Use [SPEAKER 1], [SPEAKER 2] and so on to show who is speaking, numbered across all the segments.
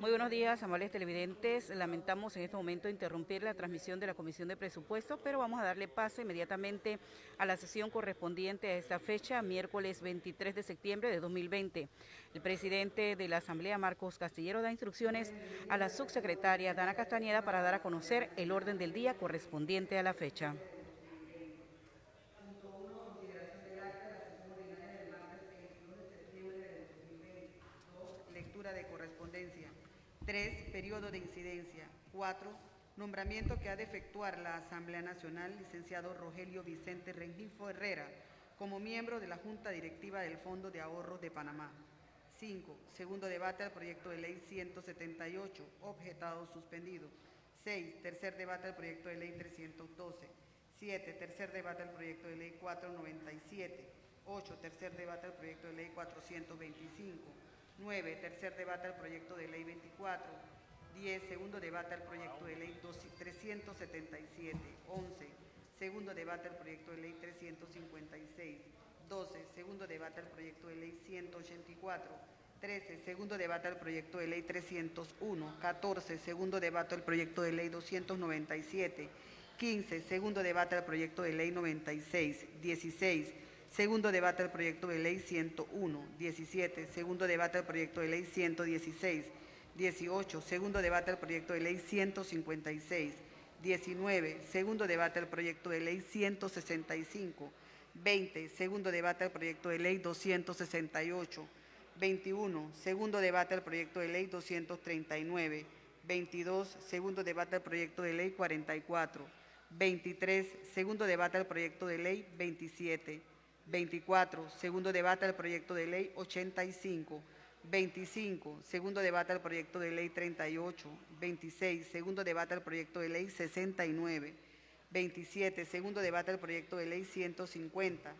[SPEAKER 1] Muy buenos días, amables televidentes. Lamentamos en este momento interrumpir la transmisión de la Comisión de Presupuestos, pero vamos a darle paso inmediatamente a la sesión correspondiente a esta fecha, miércoles 23 de septiembre de 2020. El presidente de la Asamblea, Marcos Castillero, da instrucciones a la subsecretaria Dana Castañeda para dar a conocer el orden del día correspondiente a la fecha.
[SPEAKER 2] Lectura de correspondencia. 3. Periodo de incidencia. 4. Nombramiento que ha de efectuar la Asamblea Nacional, licenciado Rogelio Vicente Rengifo Herrera, como miembro de la Junta Directiva del Fondo de Ahorros de Panamá. 5. Segundo debate al proyecto de ley 178, objetado suspendido. 6. Tercer debate al proyecto de ley 312. 7. Tercer debate al proyecto de ley 497. 8. Tercer debate al proyecto de ley 425. 9. Tercer debate al proyecto de ley 24. 10. Segundo debate al proyecto de ley 377. 11. Segundo debate al proyecto de ley 356. 12. Segundo debate al proyecto de ley 184. 13. Segundo debate al proyecto de ley 301. 14. Segundo debate al proyecto de ley 297. 15. Segundo debate al proyecto de ley 96. 16. Segundo debate al proyecto de ley 101. 17. Segundo debate al proyecto de ley 116. 18. Segundo debate al proyecto de ley 156. 19. Segundo debate al proyecto de ley 165. 20. Segundo debate al proyecto de ley 268. 21. Segundo debate al proyecto de ley 239. 22. Segundo debate al proyecto de ley 44. 23. Segundo debate al proyecto de ley 27. 24. Segundo debate al proyecto de ley 85. 25. Segundo debate al proyecto de ley 38. 26. Segundo debate al proyecto de ley 69. 27. Segundo debate al proyecto de ley 150.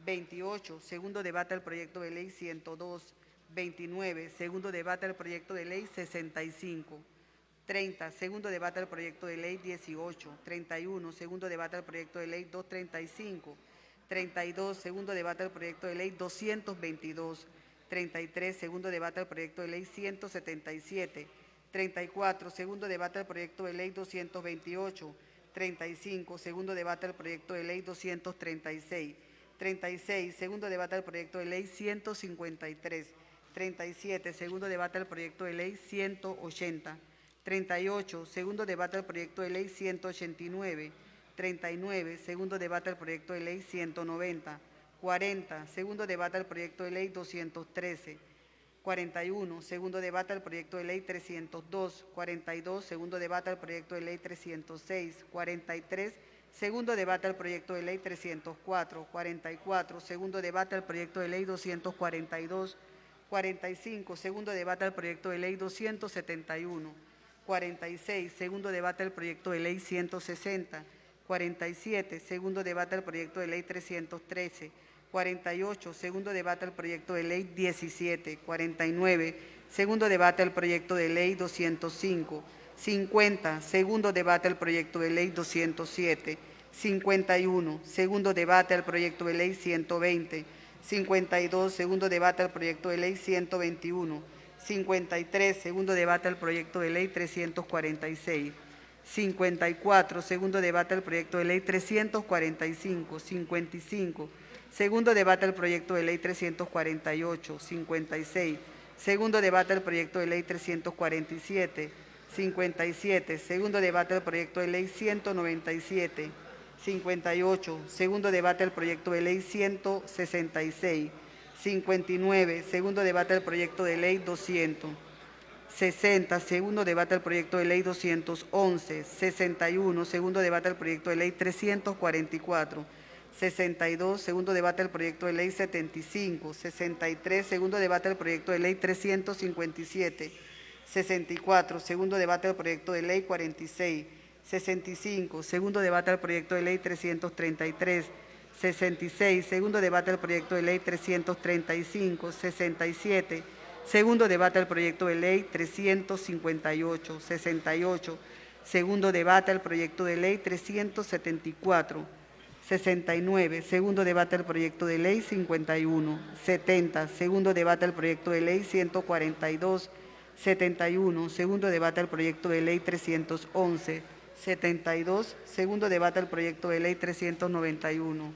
[SPEAKER 2] 28. Segundo debate al proyecto de ley 102. 29. Segundo debate al proyecto de ley 65. 30. Segundo debate al proyecto de ley 18. 31. Segundo debate al proyecto de ley 235. 32. Segundo debate al proyecto de ley 222. 33. Segundo debate al proyecto de ley 177. 34. Segundo debate al proyecto de ley 228. 35. Segundo debate al proyecto de ley 236. 36. Segundo debate al proyecto de ley 153. 37. Segundo debate al proyecto de ley 180. 38. Segundo debate al proyecto de ley 189. 39. Segundo debate al proyecto de ley 190. 40. Segundo debate al proyecto de ley 213. 41. Segundo debate al proyecto de ley 302. 42. Segundo debate al proyecto de ley 306. 43. Segundo debate al proyecto de ley 304. 44. Segundo debate al proyecto de ley 242. 45. Segundo debate al proyecto de ley 271. 46. Segundo debate al proyecto de ley 160. 47. Segundo debate al proyecto de ley 313. 48. Segundo debate al proyecto de ley 17. 49. Segundo debate al proyecto de ley 205. 50. Segundo debate al proyecto de ley 207. 51. Segundo debate al proyecto de ley 120. 52. Segundo debate al proyecto de ley 121. 53. Segundo debate al proyecto de ley 346. 54. Segundo debate al proyecto de ley 345. 55. Segundo debate al proyecto de ley 348. 56. Segundo debate al proyecto de ley 347. 57. Segundo debate al proyecto de ley 197. 58. Segundo debate al proyecto de ley 166. 59. Segundo debate al proyecto de ley 200. 60. Segundo debate al proyecto de ley 211. 61. Segundo debate al proyecto de ley 344. 62. Segundo debate al proyecto de ley 75. 63. Segundo debate al proyecto de ley 357. 64. Segundo debate al proyecto de ley 46. 65. Segundo debate al proyecto de ley 333. 66. Segundo debate al proyecto de ley 335. 67. Segundo debate al proyecto de ley 358. 68. Segundo debate al proyecto de ley 374. 69. Segundo debate al proyecto de ley 51. 70. Segundo debate al proyecto de ley 142. 71, segundo debate al proyecto de ley 311. 72, segundo debate al proyecto de ley 391.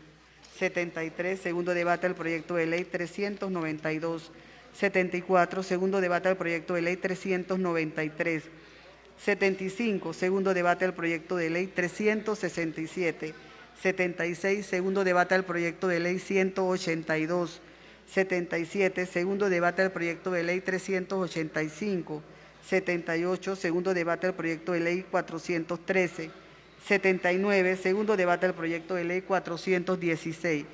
[SPEAKER 2] 73, segundo debate al proyecto de ley 392. 74, segundo debate al proyecto de ley 393. 75, segundo debate al proyecto de ley 367. 76, segundo debate al proyecto de ley 182. 77, segundo debate al proyecto de ley 385. 78, segundo debate al proyecto de ley 413. 79, segundo debate al proyecto de ley 416.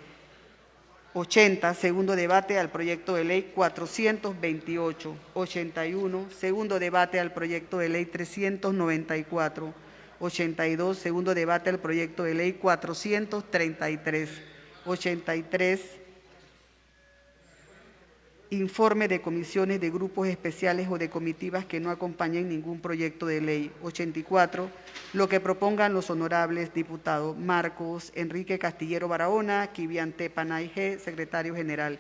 [SPEAKER 2] 80, segundo debate al proyecto de ley 428. 81, segundo debate al proyecto de ley 394. 82, segundo debate al proyecto de ley 433. 83, informe de comisiones de grupos especiales o de comitivas que no acompañen ningún proyecto de ley. 84, lo que propongan los honorables diputados Marcos Enrique Castillero Barahona, Kivian T. Panay G., secretario general.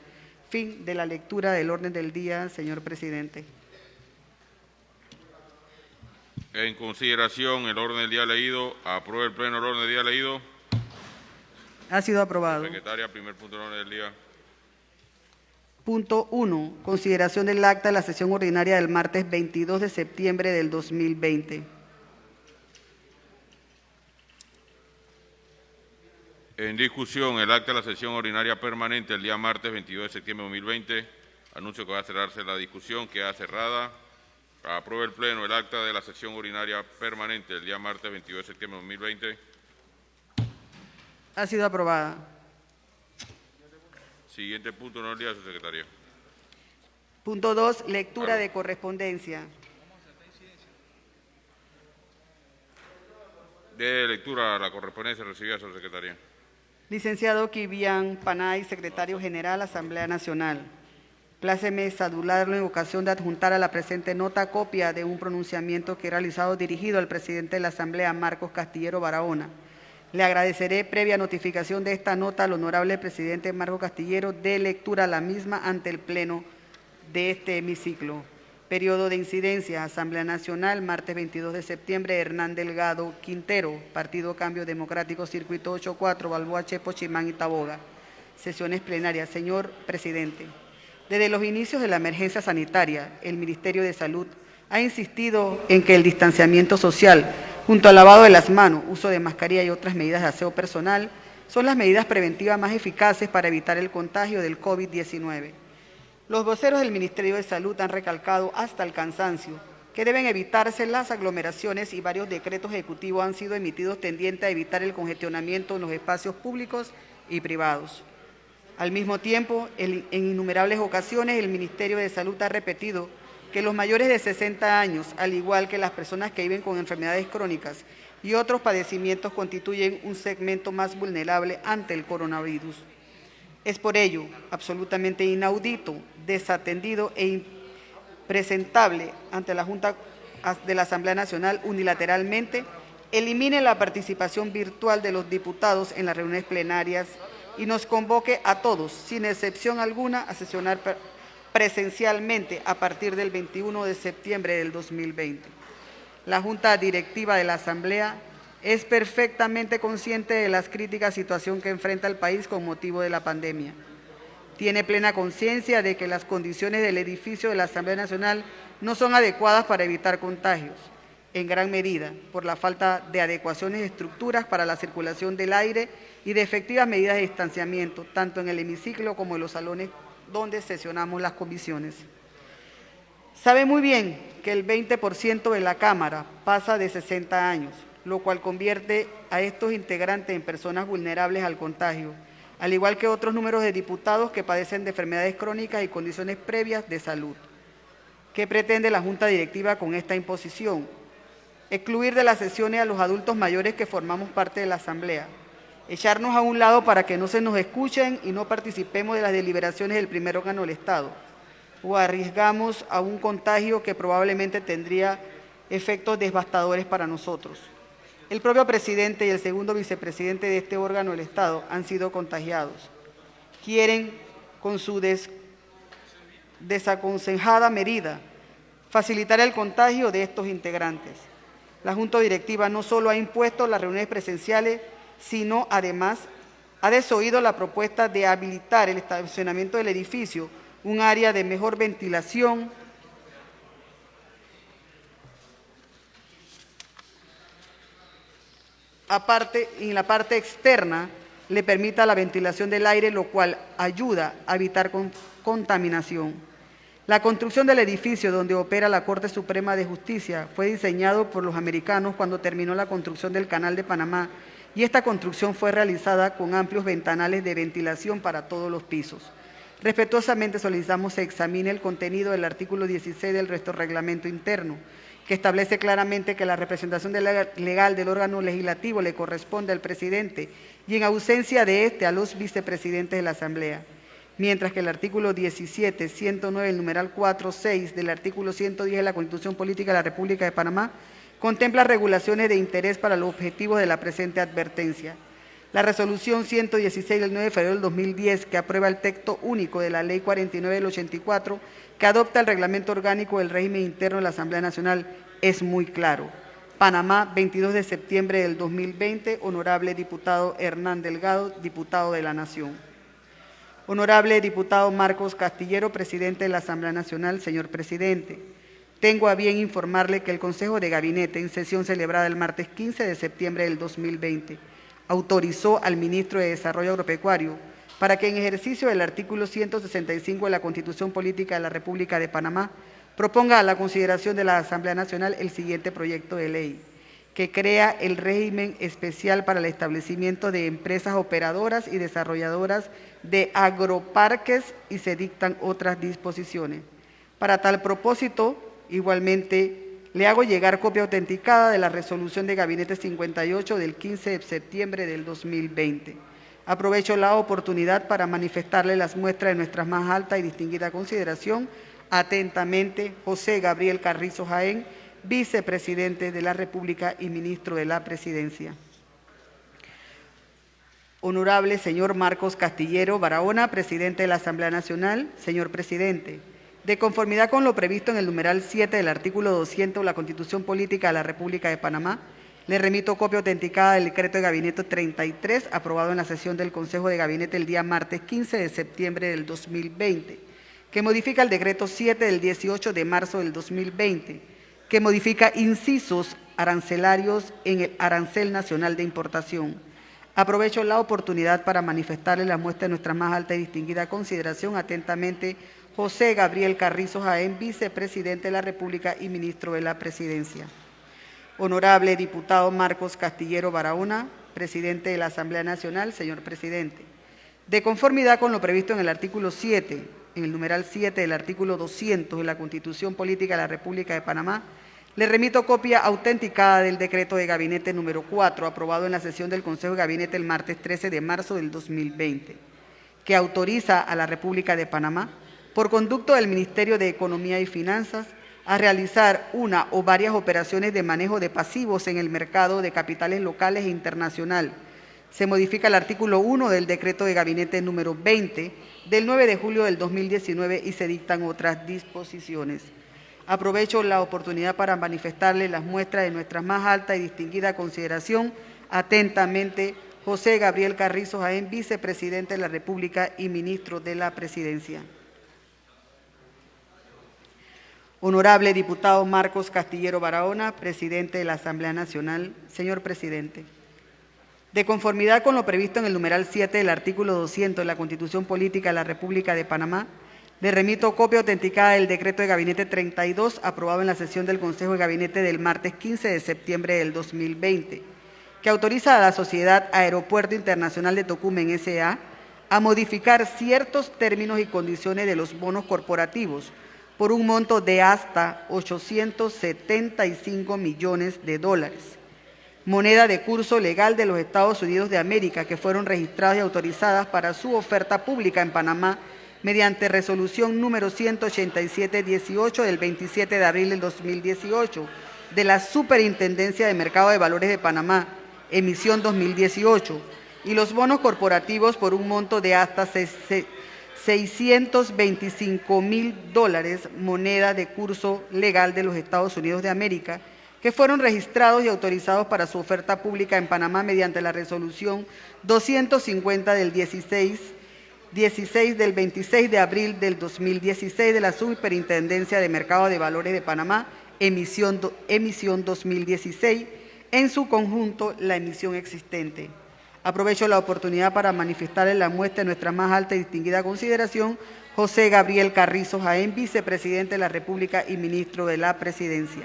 [SPEAKER 2] Fin de la lectura del orden del día, señor presidente.
[SPEAKER 3] En consideración el orden del día leído, aprueba el Pleno el orden del día leído.
[SPEAKER 2] Ha sido aprobado.
[SPEAKER 3] Secretaria, primer punto del orden del día.
[SPEAKER 2] Punto 1. Consideración del acta de la sesión ordinaria del martes 22 de septiembre del 2020.
[SPEAKER 3] En discusión, el acta de la sesión ordinaria permanente el día martes 22 de septiembre de 2020. Anuncio que va a cerrarse la discusión, queda cerrada. Aprueba el Pleno el acta de la sesión ordinaria permanente el día martes 22 de septiembre de 2020.
[SPEAKER 2] Ha sido aprobada.
[SPEAKER 3] Siguiente punto del orden del día, su secretaria.
[SPEAKER 2] Punto 2. Lectura de correspondencia.
[SPEAKER 3] De lectura a la correspondencia recibida, su secretaria.
[SPEAKER 2] Licenciado Kivian Panay, secretario general, Asamblea Nacional. Pláceme saludarlo en ocasión de adjuntar a la presente nota copia de un pronunciamiento que he realizado dirigido al presidente de la Asamblea, Marcos Castillero Barahona. Le agradeceré, previa notificación de esta nota, al honorable presidente Marcos Castillero de lectura a la misma ante el Pleno de este hemiciclo. Periodo de incidencia, Asamblea Nacional, martes 22 de septiembre, Hernán Delgado Quintero, Partido Cambio Democrático, Circuito 84, Balboa, Chepo, Chimán y Taboga. Sesiones plenarias. Señor presidente, desde los inicios de la emergencia sanitaria, el Ministerio de Salud ha insistido en que el distanciamiento social, junto al lavado de las manos, uso de mascarilla y otras medidas de aseo personal, son las medidas preventivas más eficaces para evitar el contagio del COVID-19. Los voceros del Ministerio de Salud han recalcado hasta el cansancio que deben evitarse las aglomeraciones y varios decretos ejecutivos han sido emitidos tendientes a evitar el congestionamiento en los espacios públicos y privados. Al mismo tiempo, en innumerables ocasiones, el Ministerio de Salud ha repetido que los mayores de 60 años, al igual que las personas que viven con enfermedades crónicas y otros padecimientos, constituyen un segmento más vulnerable ante el coronavirus. Es por ello absolutamente inaudito, desatendido e impresentable ante la Junta de la Asamblea Nacional unilateralmente elimine la participación virtual de los diputados en las reuniones plenarias y nos convoque a todos, sin excepción alguna, a sesionar presencialmente a partir del 21 de septiembre del 2020. La Junta Directiva de la Asamblea es perfectamente consciente de las críticas situación que enfrenta el país con motivo de la pandemia. Tiene plena conciencia de que las condiciones del edificio de la Asamblea Nacional no son adecuadas para evitar contagios, en gran medida por la falta de adecuaciones de estructuras para la circulación del aire y de efectivas medidas de distanciamiento, tanto en el hemiciclo como en los salones donde sesionamos las comisiones. Sabe muy bien que el 20% de la Cámara pasa de 60 años, lo cual convierte a estos integrantes en personas vulnerables al contagio, al igual que otros números de diputados que padecen de enfermedades crónicas y condiciones previas de salud. ¿Qué pretende la Junta Directiva con esta imposición? Excluir de las sesiones a los adultos mayores que formamos parte de la Asamblea, echarnos a un lado para que no se nos escuchen y no participemos de las deliberaciones del primer órgano del Estado, o arriesgamos a un contagio que probablemente tendría efectos devastadores para nosotros. El propio presidente y el segundo vicepresidente de este órgano del Estado han sido contagiados. Quieren, con su desaconsejada medida, Facilitar el contagio de estos integrantes. La Junta Directiva no solo ha impuesto las reuniones presenciales, sino además ha desoído la propuesta de habilitar el estacionamiento del edificio, un área de mejor ventilación, en la parte externa le permita la ventilación del aire, lo cual ayuda a evitar contaminación. La construcción del edificio donde opera la Corte Suprema de Justicia fue diseñado por los americanos cuando terminó la construcción del Canal de Panamá, y esta construcción fue realizada con amplios ventanales de ventilación para todos los pisos. Respetuosamente solicitamos se examine el contenido del artículo 16 del nuestro reglamento interno, que establece claramente que la representación legal del órgano legislativo le corresponde al presidente y en ausencia de éste a los vicepresidentes de la Asamblea. Mientras que el artículo 17, 109, el numeral 4, 6 del artículo 110 de la Constitución Política de la República de Panamá contempla regulaciones de interés para los objetivos de la presente advertencia. La resolución 116 del 9 de febrero del 2010, que aprueba el texto único de la Ley 49 del 84, que adopta el reglamento orgánico del régimen interno de la Asamblea Nacional, es muy claro. Panamá, 22 de septiembre del 2020, honorable diputado Hernán Delgado, diputado de la Nación. Honorable diputado Marcos Castillero, presidente de la Asamblea Nacional. Señor presidente, tengo a bien informarle que el Consejo de Gabinete, en sesión celebrada el martes 15 de septiembre del 2020, autorizó al ministro de Desarrollo Agropecuario para que en ejercicio del artículo 165 de la Constitución Política de la República de Panamá proponga a la consideración de la Asamblea Nacional el siguiente proyecto de ley, que crea el régimen especial para el establecimiento de empresas operadoras y desarrolladoras de agroparques y se dictan otras disposiciones. Para tal propósito, igualmente, le hago llegar copia autenticada de la resolución de Gabinete 58 del 15 de septiembre del 2020. Aprovecho la oportunidad para manifestarle las muestras de nuestra más alta y distinguida consideración. Atentamente, José Gabriel Carrizo Jaén, vicepresidente de la República y ministro de la Presidencia. Honorable señor Marcos Castillero Barahona, presidente de la Asamblea Nacional. Señor presidente, de conformidad con lo previsto en el numeral 7 del artículo 200 de la Constitución Política de la República de Panamá, le remito copia autenticada del decreto de Gabinete 33, aprobado en la sesión del Consejo de Gabinete el día martes 15 de septiembre del 2020, que modifica el decreto 7 del 18 de marzo del 2020, que modifica incisos arancelarios en el Arancel Nacional de Importación. Aprovecho la oportunidad para manifestarle la muestra de nuestra más alta y distinguida consideración. Atentamente, José Gabriel Carrizo Jaén, vicepresidente de la República y ministro de la Presidencia. Honorable diputado Marcos Castillero Barahona, presidente de la Asamblea Nacional. Señor presidente, de conformidad con lo previsto en el artículo 7, en el numeral 7 del artículo 200 de la Constitución Política de la República de Panamá, le remito copia autenticada del decreto de Gabinete número 4, aprobado en la sesión del Consejo de Gabinete el martes 13 de marzo del 2020, que autoriza a la República de Panamá, por conducto del Ministerio de Economía y Finanzas, a realizar una o varias operaciones de manejo de pasivos en el mercado de capitales locales e internacional. Se modifica el artículo 1 del decreto de Gabinete número 20 del 9 de julio del 2019 y se dictan otras disposiciones. Aprovecho la oportunidad para manifestarle las muestras de nuestra más alta y distinguida consideración. Atentamente, José Gabriel Carrizo Jaén, vicepresidente de la República y ministro de la Presidencia. Honorable diputado Marcos Castillero Barahona, presidente de la Asamblea Nacional. Señor presidente, de conformidad con lo previsto en el numeral 7 del artículo 200 de la Constitución Política de la República de Panamá, le remito copia autenticada del decreto de Gabinete 32, aprobado en la sesión del Consejo de Gabinete del martes 15 de septiembre del 2020, que autoriza a la Sociedad Aeropuerto Internacional de Tocumen S.A. a modificar ciertos términos y condiciones de los bonos corporativos por un monto de hasta 875 millones de dólares, moneda de curso legal de los Estados Unidos de América, que fueron registradas y autorizadas para su oferta pública en Panamá mediante resolución número 187-18 del 27 de abril del 2018 de la Superintendencia de Mercado de Valores de Panamá, emisión 2018, y los bonos corporativos por un monto de hasta $625.000, moneda de curso legal de los Estados Unidos de América, que fueron registrados y autorizados para su oferta pública en Panamá mediante la resolución 250 del 16 del 26 de abril del 2016 de la Superintendencia de Mercado de Valores de Panamá, emisión 2016, en su conjunto la emisión existente. Aprovecho la oportunidad para manifestarle la muestra de nuestra más alta y distinguida consideración, José Gabriel Carrizo Jaén, vicepresidente de la República y ministro de la Presidencia.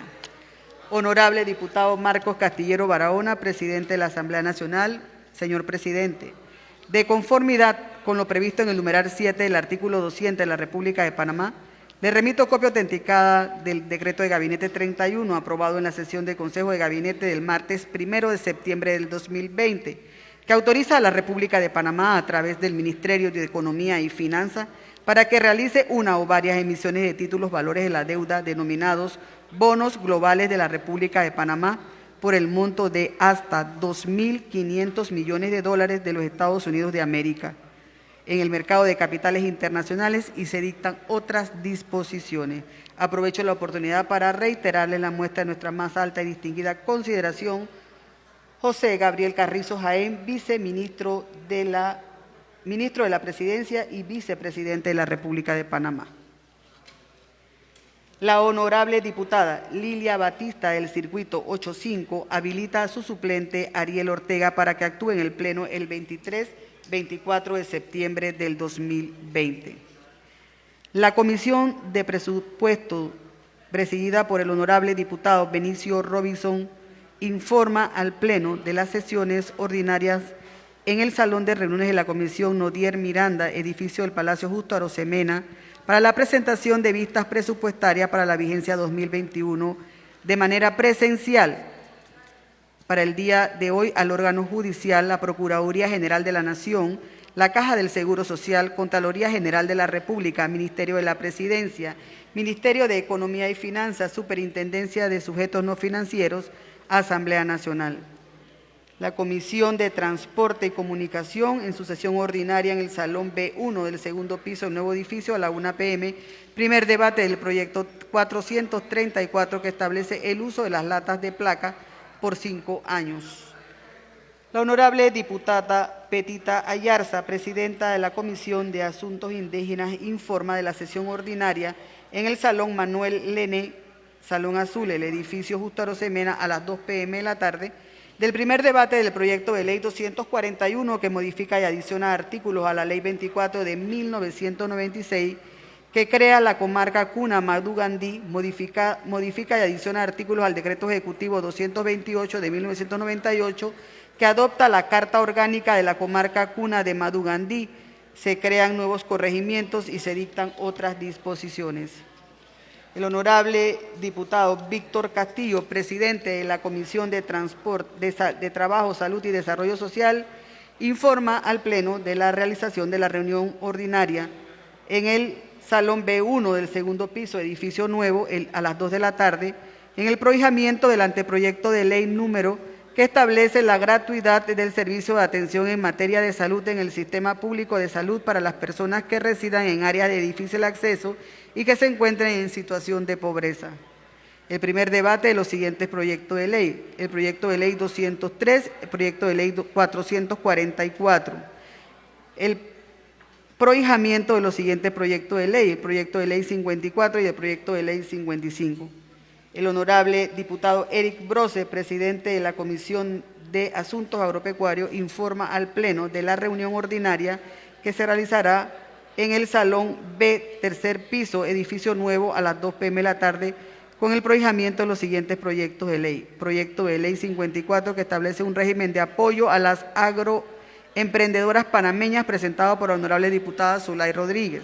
[SPEAKER 2] Honorable diputado Marcos Castillero Barahona, presidente de la Asamblea Nacional. Señor presidente, de conformidad con lo previsto en el numeral 7 del artículo 200 de la República de Panamá, le remito copia autenticada del decreto de Gabinete 31, aprobado en la sesión del Consejo de Gabinete del martes 1 de septiembre del 2020, que autoriza a la República de Panamá, a través del Ministerio de Economía y Finanzas, para que realice una o varias emisiones de títulos valores de la deuda denominados bonos globales de la República de Panamá por el monto de hasta $2.500 millones de los Estados Unidos de América en el mercado de capitales internacionales, y se dictan otras disposiciones. Aprovecho la oportunidad para reiterarle la muestra de nuestra más alta y distinguida consideración, José Gabriel Carrizo Jaén, ministro de la Presidencia y vicepresidente de la República de Panamá. La honorable diputada Lilia Batista del Circuito 85 habilita a su suplente Ariel Ortega para que actúe en el Pleno el 23-24 de septiembre del 2020. La Comisión de Presupuesto, presidida por el honorable diputado Benicio Robinson, informa al Pleno de las sesiones ordinarias en el Salón de Reuniones de la Comisión Nodier Miranda, edificio del Palacio Justo Arosemena, para la presentación de vistas presupuestarias para la vigencia 2021 de manera presencial para el día de hoy al órgano judicial, la Procuraduría General de la Nación, la Caja del Seguro Social, Contraloría General de la República, Ministerio de la Presidencia, Ministerio de Economía y Finanzas, Superintendencia de Sujetos No Financieros, Asamblea Nacional. La Comisión de Transporte y Comunicación, en su sesión ordinaria en el Salón B1 del segundo piso del nuevo edificio a la 1 p.m., primer debate del proyecto 434 que establece el uso de las latas de placa por 5 años. La honorable diputada Petita Ayarza, presidenta de la Comisión de Asuntos Indígenas, informa de la sesión ordinaria en el Salón Manuel Lené, Salón Azul, el edificio Justo Arosemena, a las 2 p.m. de la tarde, del primer debate del proyecto de ley 241 que modifica y adiciona artículos a la ley 24 de 1996 que crea la comarca Cuna Madugandí, modifica y adiciona artículos al decreto ejecutivo 228 de 1998 que adopta la Carta Orgánica de la comarca Cuna de Madugandí. Se crean nuevos corregimientos y se dictan otras disposiciones. El honorable diputado Víctor Castillo, presidente de la Comisión de Trabajo, Salud y Desarrollo Social, informa al Pleno de la realización de la reunión ordinaria en el Salón B1 del segundo piso, edificio nuevo, a las 2 de la tarde, en el prohijamiento del anteproyecto de ley número que establece la gratuidad del servicio de atención en materia de salud en el sistema público de salud para las personas que residan en áreas de difícil acceso y que se encuentren en situación de pobreza. El primer debate de los siguientes proyectos de ley: el proyecto de ley 203, el proyecto de ley 444, el prohijamiento de los siguientes proyectos de ley: el proyecto de ley 54 y el proyecto de ley 55. El honorable diputado Eric Brose, presidente de la Comisión de Asuntos Agropecuarios, informa al Pleno de la reunión ordinaria que se realizará en el Salón B, tercer piso, edificio nuevo, a las 2 p.m. de la tarde, con el prohijamiento de los siguientes proyectos de ley. Proyecto de ley 54, que establece un régimen de apoyo a las agroemprendedoras panameñas, presentado por la honorable diputada Zulay Rodríguez.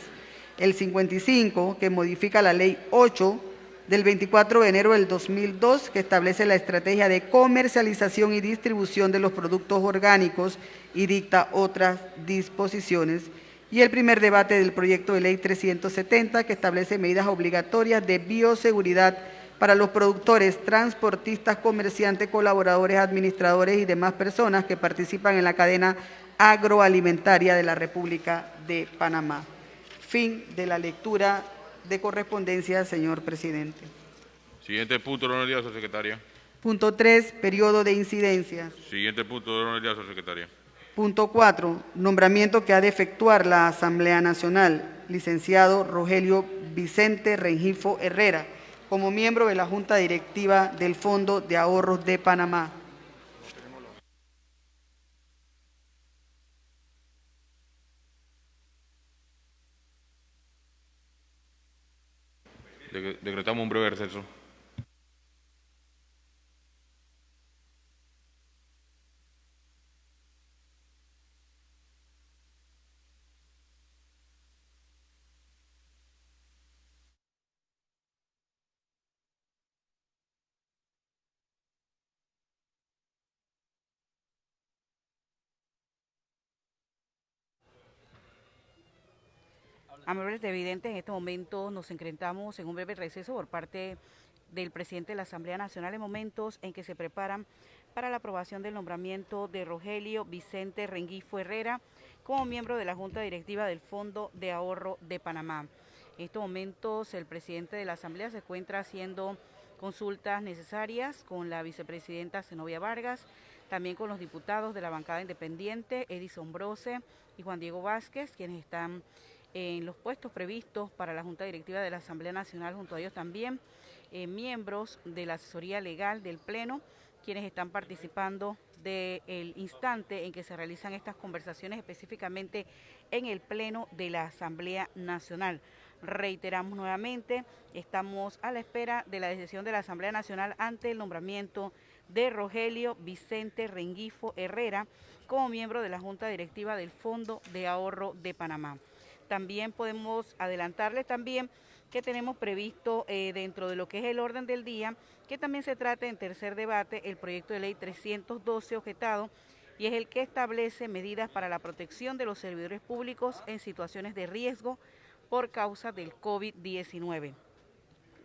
[SPEAKER 2] El 55, que modifica la ley 8 del 24 de enero del 2002, que establece la estrategia de comercialización y distribución de los productos orgánicos y dicta otras disposiciones. Y el primer debate del proyecto de ley 370, que establece medidas obligatorias de bioseguridad para los productores, transportistas, comerciantes, colaboradores, administradores y demás personas que participan en la cadena agroalimentaria de la República de Panamá. Fin de la lectura de correspondencia, señor presidente.
[SPEAKER 3] Siguiente punto, orden del día, señora secretaria.
[SPEAKER 2] Punto 3, periodo de incidencia.
[SPEAKER 3] Siguiente punto, orden del día, señora secretaria.
[SPEAKER 2] Punto 4, nombramiento que ha de efectuar la Asamblea Nacional, licenciado Rogelio Vicente Rengifo Herrera, como miembro de la Junta Directiva del Fondo de Ahorros de Panamá.
[SPEAKER 3] Decretamos un breve receso.
[SPEAKER 1] Amables televidentes, en este momento nos encontramos en un breve receso por parte del presidente de la Asamblea Nacional en momentos en que se preparan para la aprobación del nombramiento de Rogelio Vicente Rengifo Herrera como miembro de la Junta Directiva del Fondo de Ahorro de Panamá. En estos momentos el presidente de la Asamblea se encuentra haciendo consultas necesarias con la vicepresidenta Zenobia Vargas, también con los diputados de la bancada independiente, Edison Brose y Juan Diego Vázquez, quienes están en los puestos previstos para la Junta Directiva de la Asamblea Nacional, junto a ellos también miembros de la asesoría legal del Pleno, quienes están participando del instante en que se realizan estas conversaciones, específicamente en el Pleno de la Asamblea Nacional. Reiteramos nuevamente, estamos a la espera de la decisión de la Asamblea Nacional ante el nombramiento de Rogelio Vicente Rengifo Herrera como miembro de la Junta Directiva del Fondo de Ahorro de Panamá. También podemos adelantarles también que tenemos previsto dentro de lo que es el orden del día, que también se trate en tercer debate el proyecto de ley 312 objetado, y es el que establece medidas para la protección de los servidores públicos en situaciones de riesgo por causa del COVID-19.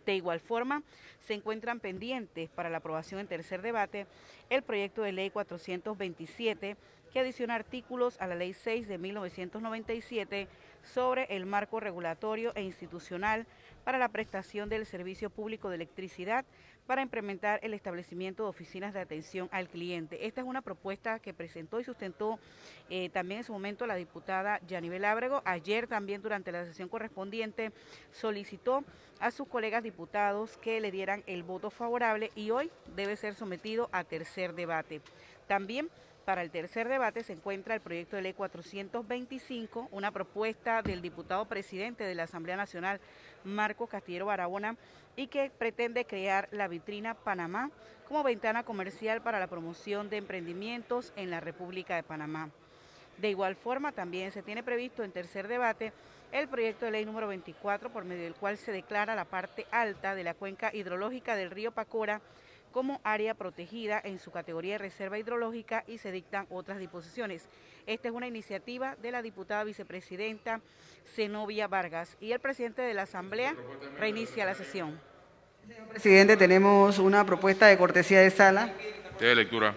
[SPEAKER 1] De igual forma, se encuentran pendientes para la aprobación en tercer debate el proyecto de ley 427, que adiciona artículos a la Ley 6 de 1997 sobre el marco regulatorio e institucional para la prestación del servicio público de electricidad para implementar el establecimiento de oficinas de atención al cliente. Esta es una propuesta que presentó y sustentó también en su momento la diputada Yanibel Ábrego. Ayer también durante la sesión correspondiente solicitó a sus colegas diputados que le dieran el voto favorable y hoy debe ser sometido a tercer debate. También para el tercer debate se encuentra el proyecto de ley 425, una propuesta del diputado presidente de la Asamblea Nacional, Marcos Castillero Barahona, y que pretende crear la vitrina Panamá como ventana comercial para la promoción de emprendimientos en la República de Panamá. De igual forma, también se tiene previsto en tercer debate el proyecto de ley número 24, por medio del cual se declara la parte alta de la cuenca hidrológica del río Pacora como área protegida en su categoría de reserva hidrológica y se dictan otras disposiciones. Esta es una iniciativa de la diputada vicepresidenta Zenobia Vargas y el presidente de la Asamblea reinicia la sesión.
[SPEAKER 2] Señor presidente, tenemos una propuesta de cortesía de sala.
[SPEAKER 3] De lectura.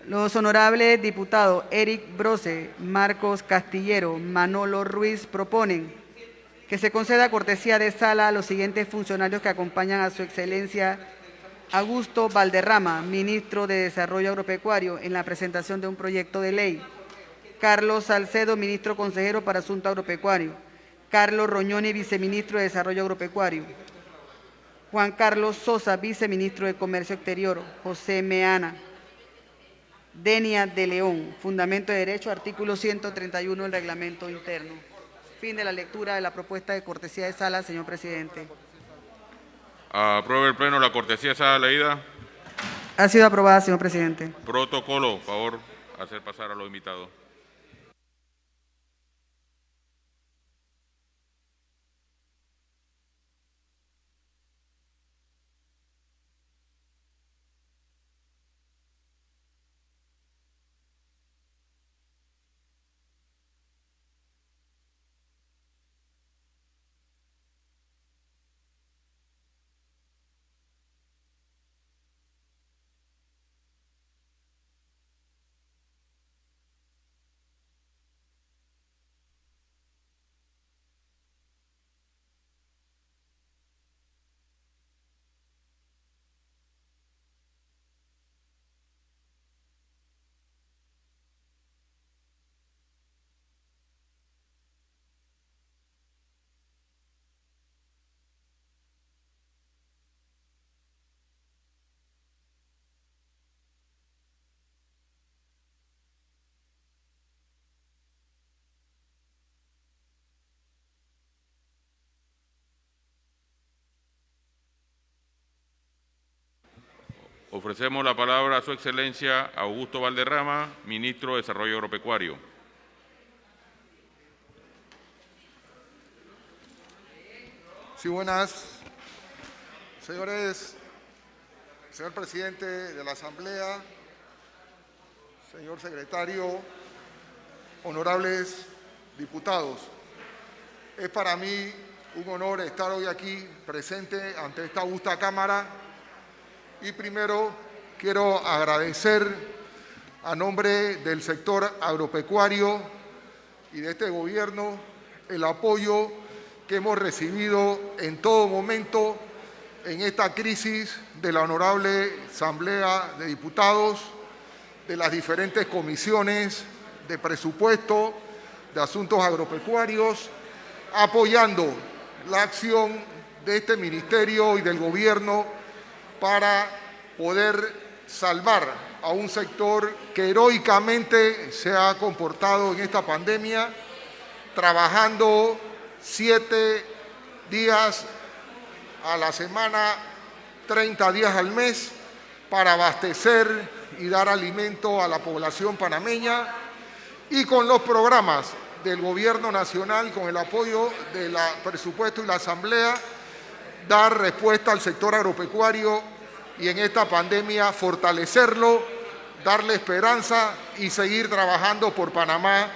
[SPEAKER 2] Los honorables diputados Eric Brose, Marcos Castillero, Manolo Ruiz proponen que se conceda cortesía de sala a los siguientes funcionarios que acompañan a su excelencia Augusto Valderrama, ministro de Desarrollo Agropecuario, en la presentación de un proyecto de ley. Carlos Salcedo, ministro consejero para Asunto Agropecuario. Carlos Roñoni, viceministro de Desarrollo Agropecuario. Juan Carlos Sosa, viceministro de Comercio Exterior. José Meana. Denia de León, Fundamento de Derecho, artículo 131 del Reglamento Interno. Fin de la lectura de la propuesta de cortesía de sala, señor presidente.
[SPEAKER 3] Apruebe el Pleno la cortesía de sala leída.
[SPEAKER 2] Ha sido aprobada, señor presidente.
[SPEAKER 3] Protocolo, favor, hacer pasar a los invitados. Ofrecemos la palabra a Su Excelencia Augusto Valderrama, Ministro de Desarrollo Agropecuario.
[SPEAKER 4] Sí, buenas. Señor presidente de la Asamblea, señor secretario, honorables diputados. Es para mí un honor estar hoy aquí presente ante esta augusta Cámara y primero quiero agradecer a nombre del sector agropecuario y de este gobierno el apoyo que hemos recibido en todo momento en esta crisis de la Honorable Asamblea de Diputados, de las diferentes comisiones de presupuesto, de asuntos agropecuarios, apoyando la acción de este ministerio y del gobierno para poder salvar a un sector que heroicamente se ha comportado en esta pandemia, trabajando 7 días a la semana, 30 días al mes, para abastecer y dar alimento a la población panameña, y con los programas del Gobierno Nacional, con el apoyo del presupuesto y la Asamblea, dar respuesta al sector agropecuario y en esta pandemia fortalecerlo, darle esperanza y seguir trabajando por Panamá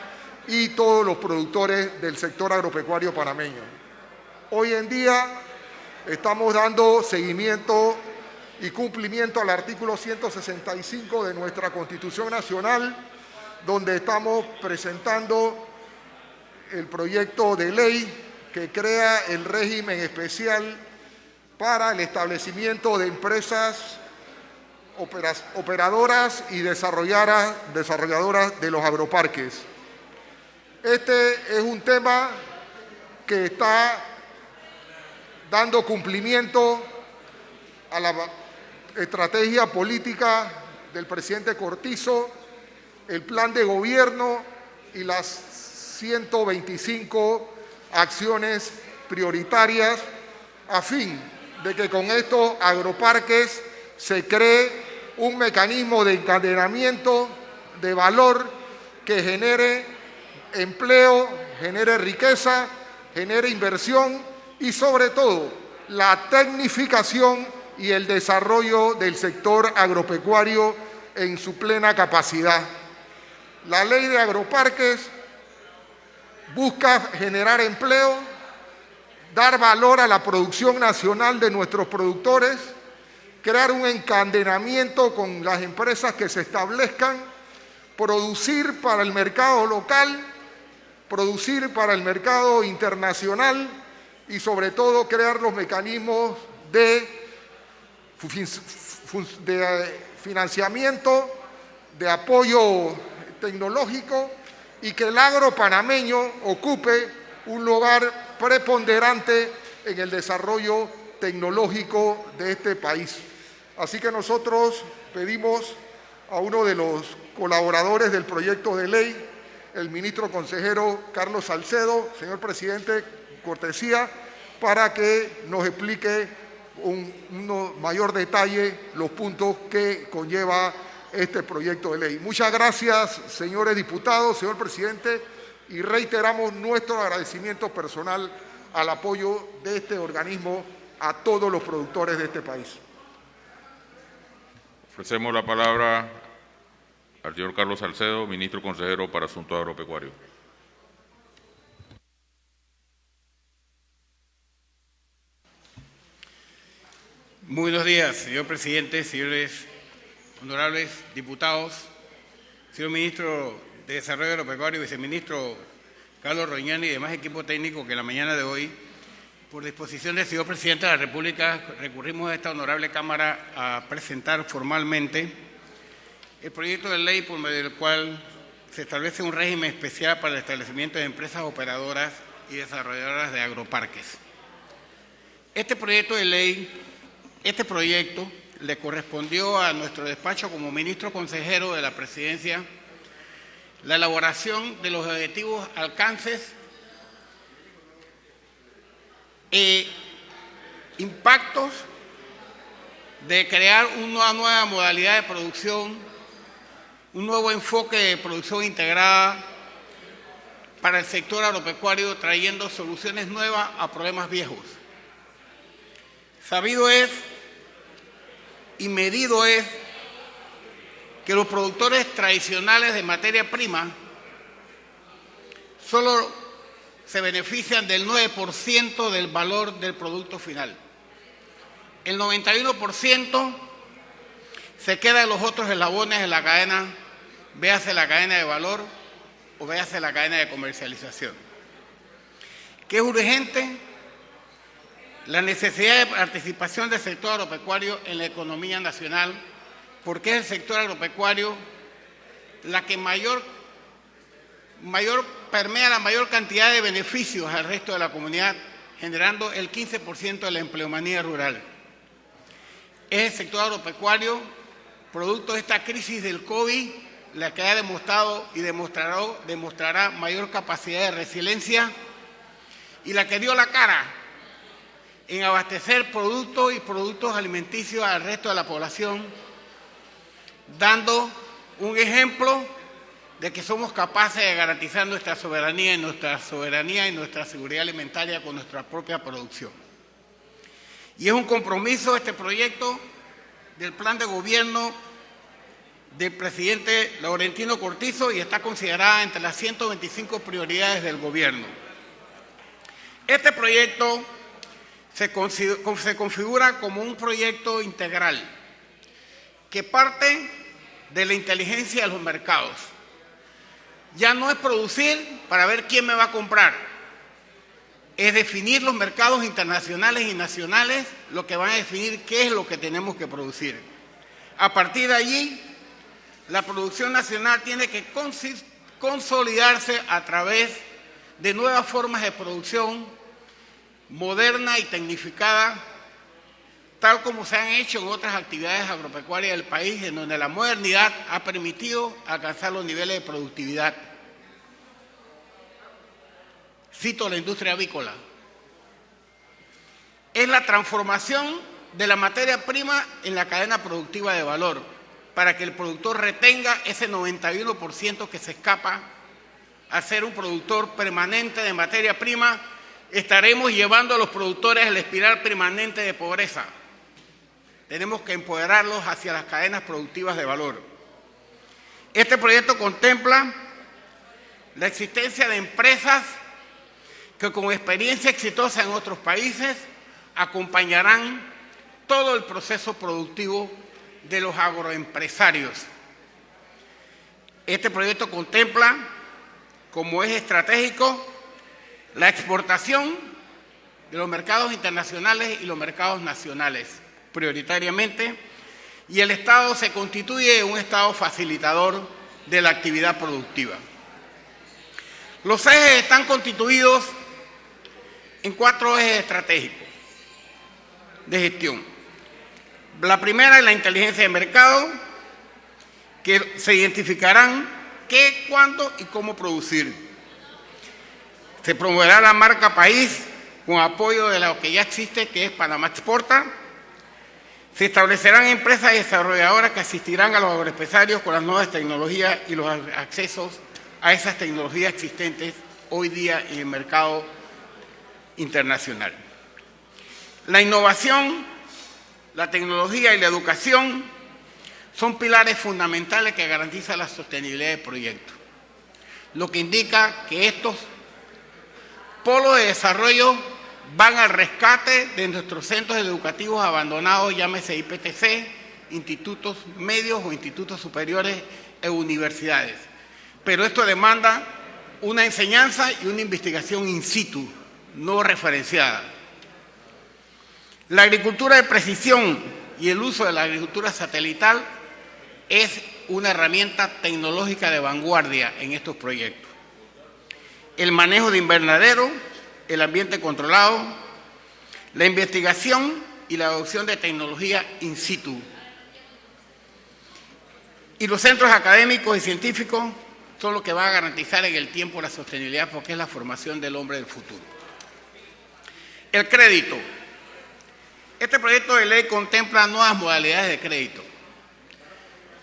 [SPEAKER 4] y todos los productores del sector agropecuario panameño. Hoy en día estamos dando seguimiento y cumplimiento al artículo 165 de nuestra Constitución Nacional, donde estamos presentando el proyecto de ley que crea el régimen especial para el establecimiento de empresas operadoras y desarrolladoras de los agroparques. Este es un tema que está dando cumplimiento a la estrategia política del presidente Cortizo, el plan de gobierno y las 125 acciones prioritarias a fin de que con estos agroparques se cree un mecanismo de encadenamiento de valor que genere empleo, genere riqueza, genere inversión y sobre todo la tecnificación y el desarrollo del sector agropecuario en su plena capacidad. La ley de agroparques busca generar empleo, dar valor a la producción nacional de nuestros productores, crear un encadenamiento con las empresas que se establezcan, producir para el mercado local, producir para el mercado internacional y sobre todo crear los mecanismos de financiamiento, de apoyo tecnológico y que el agro panameño ocupe un lugar preponderante en el desarrollo tecnológico de este país. Así que nosotros pedimos a uno de los colaboradores del proyecto de ley, el ministro consejero Carlos Salcedo, señor presidente, cortesía, para que nos explique un mayor detalle los puntos que conlleva este proyecto de ley. Muchas gracias, señores diputados, señor presidente, y reiteramos nuestro agradecimiento personal al apoyo de este organismo a todos los productores de este país.
[SPEAKER 3] Ofrecemos la palabra al señor Carlos Salcedo, ministro consejero para Asuntos Agropecuarios.
[SPEAKER 5] Muy buenos días, señor presidente, señores honorables diputados, señor ministro de Desarrollo Agropecuario, viceministro Carlos Roñani y demás equipo técnico que en la mañana de hoy, por disposición del señor presidente de la República, recurrimos a esta honorable Cámara a presentar formalmente el proyecto de ley por medio del cual se establece un régimen especial para el establecimiento de empresas operadoras y desarrolladoras de agroparques. Este proyecto le correspondió a nuestro despacho como ministro consejero de la Presidencia la elaboración de los objetivos, alcances e impactos de crear una nueva modalidad de producción, un nuevo enfoque de producción integrada para el sector agropecuario, trayendo soluciones nuevas a problemas viejos. Sabido es y medido es que los productores tradicionales de materia prima solo se benefician del 9% del valor del producto final. El 91% se queda en los otros eslabones de la cadena, véase la cadena de valor o véase la cadena de comercialización. ¿Qué es urgente? La necesidad de participación del sector agropecuario en la economía nacional, porque es el sector agropecuario la que permea la mayor cantidad de beneficios al resto de la comunidad, generando el 15% de la empleomanía rural. Es el sector agropecuario, producto de esta crisis del COVID, la que ha demostrado y demostrará mayor capacidad de resiliencia y la que dio la cara en abastecer productos y productos alimenticios al resto de la población, dando un ejemplo de que somos capaces de garantizar nuestra soberanía y nuestra seguridad alimentaria con nuestra propia producción. Y es un compromiso este proyecto del plan de gobierno del presidente Laurentino Cortizo y está considerada entre las 125 prioridades del gobierno. Este proyecto se configura como un proyecto integral que parte de la inteligencia de los mercados. Ya no es producir para ver quién me va a comprar, es definir los mercados internacionales y nacionales, lo que van a definir qué es lo que tenemos que producir. A partir de allí, la producción nacional tiene que consolidarse a través de nuevas formas de producción moderna y tecnificada, tal como se han hecho en otras actividades agropecuarias del país, en donde la modernidad ha permitido alcanzar los niveles de productividad. Cito la industria avícola. Es la transformación de la materia prima en la cadena productiva de valor, para que el productor retenga ese 91% que se escapa a ser un productor permanente de materia prima. Estaremos llevando a los productores a la espiral permanente de pobreza. Tenemos que empoderarlos hacia las cadenas productivas de valor. Este proyecto contempla la existencia de empresas que con experiencia exitosa en otros países acompañarán todo el proceso productivo de los agroempresarios. Este proyecto contempla como eje estratégico la exportación de los mercados internacionales y los mercados nacionales, prioritariamente, y el Estado se constituye un Estado facilitador de la actividad productiva. Los ejes están constituidos en 4 ejes estratégicos de gestión. La primera es la inteligencia de mercado, que se identificarán qué, cuándo y cómo producir. Se promoverá la marca país con apoyo de lo que ya existe, que es Panamá Exporta. Se establecerán empresas desarrolladoras que asistirán a los agroempresarios con las nuevas tecnologías y los accesos a esas tecnologías existentes hoy día en el mercado internacional. La innovación, la tecnología y la educación son pilares fundamentales que garantizan la sostenibilidad del proyecto, lo que indica que estos polos de desarrollo van al rescate de nuestros centros educativos abandonados, llámese IPTC, institutos medios o institutos superiores e universidades. Pero esto demanda una enseñanza y una investigación in situ, no referenciada. La agricultura de precisión y el uso de la agricultura satelital es una herramienta tecnológica de vanguardia en estos proyectos. El manejo de invernadero, el ambiente controlado, la investigación y la adopción de tecnología in situ. Y los centros académicos y científicos son los que van a garantizar en el tiempo la sostenibilidad, porque es la formación del hombre del futuro. El crédito. Este proyecto de ley contempla nuevas modalidades de crédito,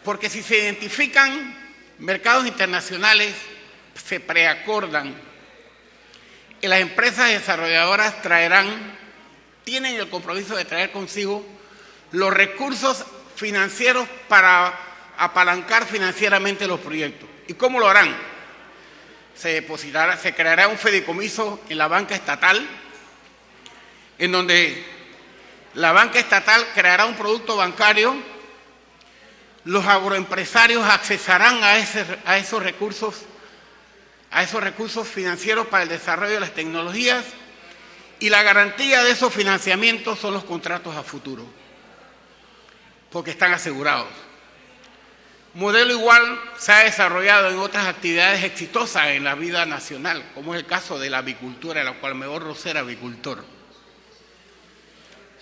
[SPEAKER 5] porque si se identifican mercados internacionales, se preacordan y las empresas desarrolladoras tienen el compromiso de traer consigo los recursos financieros para apalancar financieramente los proyectos. ¿Y cómo lo harán? Se creará un fideicomiso en la banca estatal, en donde la banca estatal creará un producto bancario, los agroempresarios accesarán a esos recursos financieros para el desarrollo de las tecnologías, y la garantía de esos financiamientos son los contratos a futuro, porque están asegurados. Modelo igual se ha desarrollado en otras actividades exitosas en la vida nacional, como es el caso de la avicultura, en la cual me honro ser avicultor.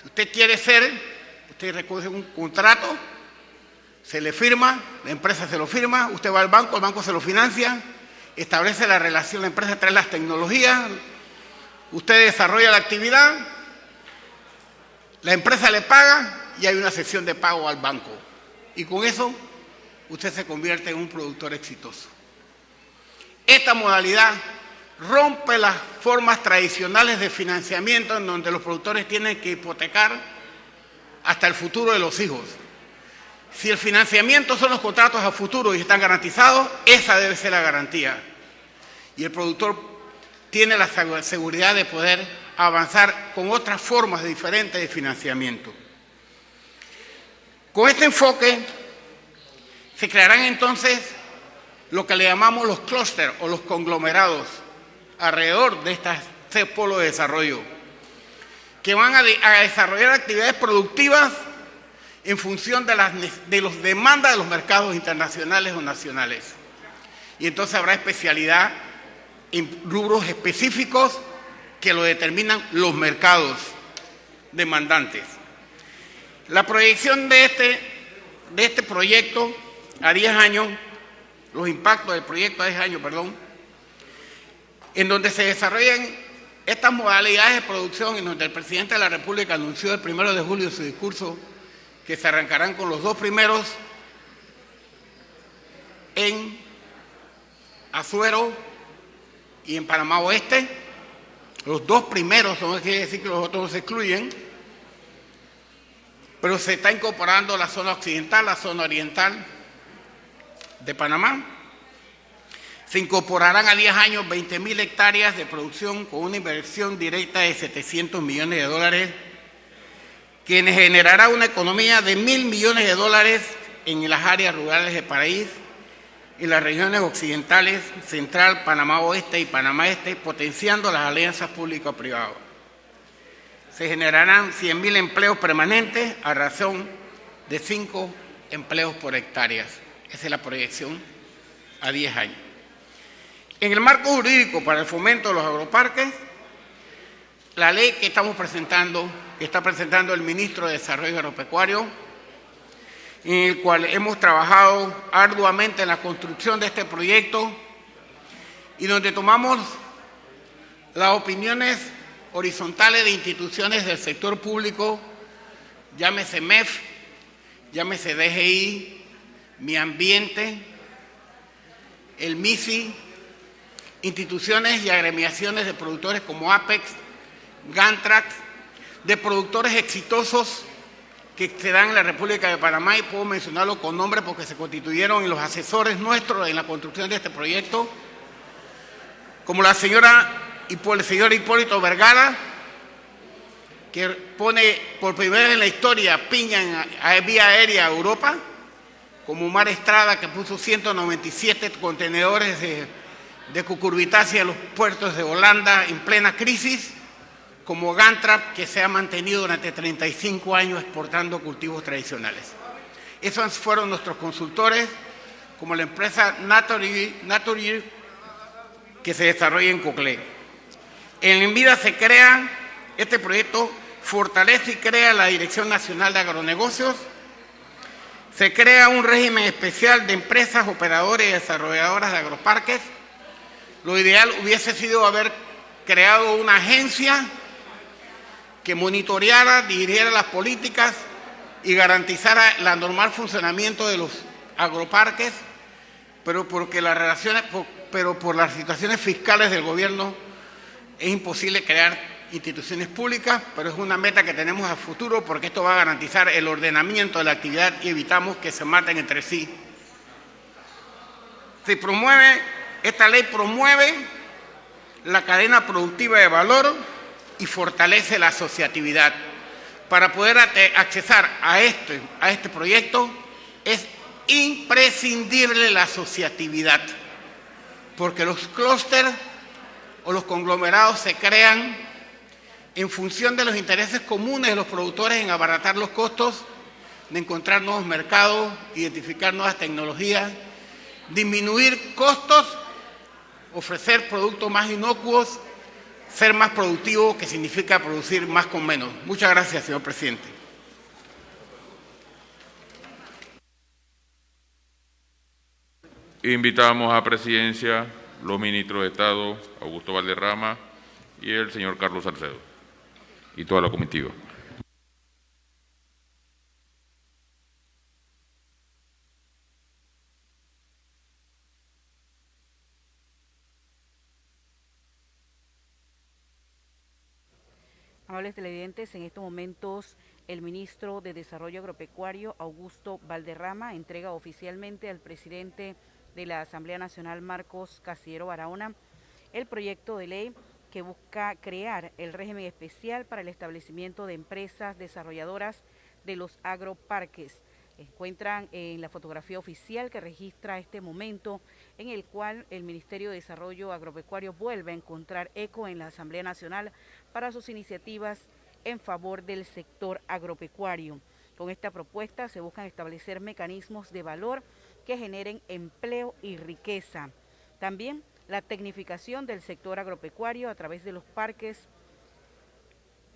[SPEAKER 5] Si usted quiere usted recoge un contrato, se le firma, la empresa se lo firma, usted va al banco, el banco se lo financia, establece la relación, la empresa trae las tecnologías, usted desarrolla la actividad, la empresa le paga y hay una cesión de pago al banco. Y con eso usted se convierte en un productor exitoso. Esta modalidad rompe las formas tradicionales de financiamiento en donde los productores tienen que hipotecar hasta el futuro de los hijos. Si el financiamiento son los contratos a futuro y están garantizados, esa debe ser la garantía. Y el productor tiene la seguridad de poder avanzar con otras formas diferentes de financiamiento. Con este enfoque se crearán entonces lo que le llamamos los clústeres o los conglomerados alrededor de este polo de desarrollo, que van a desarrollar actividades productivas en función de las demandas de los mercados internacionales o nacionales. Y entonces habrá especialidad en rubros específicos que lo determinan los mercados demandantes. La proyección de este proyecto a 10 años, los impactos del proyecto a 10 años, en donde se desarrollan estas modalidades de producción, en donde el presidente de la República anunció el 1 de julio en su discurso que se arrancarán con los 2 primeros en Azuero y en Panamá Oeste. Los 2 primeros, no quiere decir que los otros no se excluyen, pero se está incorporando la zona occidental, la zona oriental de Panamá. Se incorporarán a 10 años 20.000 hectáreas de producción con una inversión directa de $700 millones, que generará una economía de $1.000 millones en las áreas rurales del país, en las regiones occidentales, central, Panamá Oeste y Panamá Este, potenciando las alianzas público-privadas. Se generarán 100.000 empleos permanentes a razón de 5 empleos por hectárea. Esa es la proyección a 10 años. En el marco jurídico para el fomento de los agroparques, la ley que está presentando el ministro de Desarrollo Agropecuario, en el cual hemos trabajado arduamente en la construcción de este proyecto y donde tomamos las opiniones horizontales de instituciones del sector público, llámese MEF, llámese DGI, Mi Ambiente, el MISI, instituciones y agremiaciones de productores como Apex, Gantrax, de productores exitosos que se dan en la República de Panamá, y puedo mencionarlo con nombre porque se constituyeron en los asesores nuestros en la construcción de este proyecto, como el señor Hipólito Vergara, que pone por primera vez en la historia piña en vía aérea a Europa, como Mar Estrada, que puso 197 contenedores de cucurbitácea en los puertos de Holanda en plena crisis, como Gantrap, que se ha mantenido durante 35 años exportando cultivos tradicionales. Esos fueron nuestros consultores, como la empresa Naturir, que se desarrolla en Coclé. En Envida se crea, este proyecto fortalece y crea la Dirección Nacional de Agronegocios, se crea un régimen especial de empresas, operadores y desarrolladoras de agroparques. Lo ideal hubiese sido haber creado una agencia que monitoreara, dirigiera las políticas y garantizara el normal funcionamiento de los agroparques, pero por las situaciones fiscales del gobierno es imposible crear instituciones públicas, pero es una meta que tenemos a futuro porque esto va a garantizar el ordenamiento de la actividad y evitamos que se maten entre sí. Esta ley promueve la cadena productiva de valor y fortalece la asociatividad. Para poder accesar a este proyecto es imprescindible la asociatividad, porque los clústeres o los conglomerados se crean en función de los intereses comunes de los productores en abaratar los costos, de encontrar nuevos mercados, identificar nuevas tecnologías, disminuir costos, ofrecer productos más inocuos, ser más productivo, que significa producir más con menos. Muchas gracias, señor presidente.
[SPEAKER 3] Invitamos a presidencia los ministros de Estado, Augusto Valderrama y el señor Carlos Salcedo, y toda la comitiva.
[SPEAKER 1] Amables televidentes, en estos momentos el ministro de Desarrollo Agropecuario, Augusto Valderrama, entrega oficialmente al presidente de la Asamblea Nacional, Marcos Casillero Barahona, el proyecto de ley que busca crear el régimen especial para el establecimiento de empresas desarrolladoras de los agroparques. Encuentran en la fotografía oficial que registra este momento en el cual el Ministerio de Desarrollo Agropecuario vuelve a encontrar eco en la Asamblea Nacional para sus iniciativas en favor del sector agropecuario. Con esta propuesta se buscan establecer mecanismos de valor que generen empleo y riqueza. También la tecnificación del sector agropecuario a través de los parques,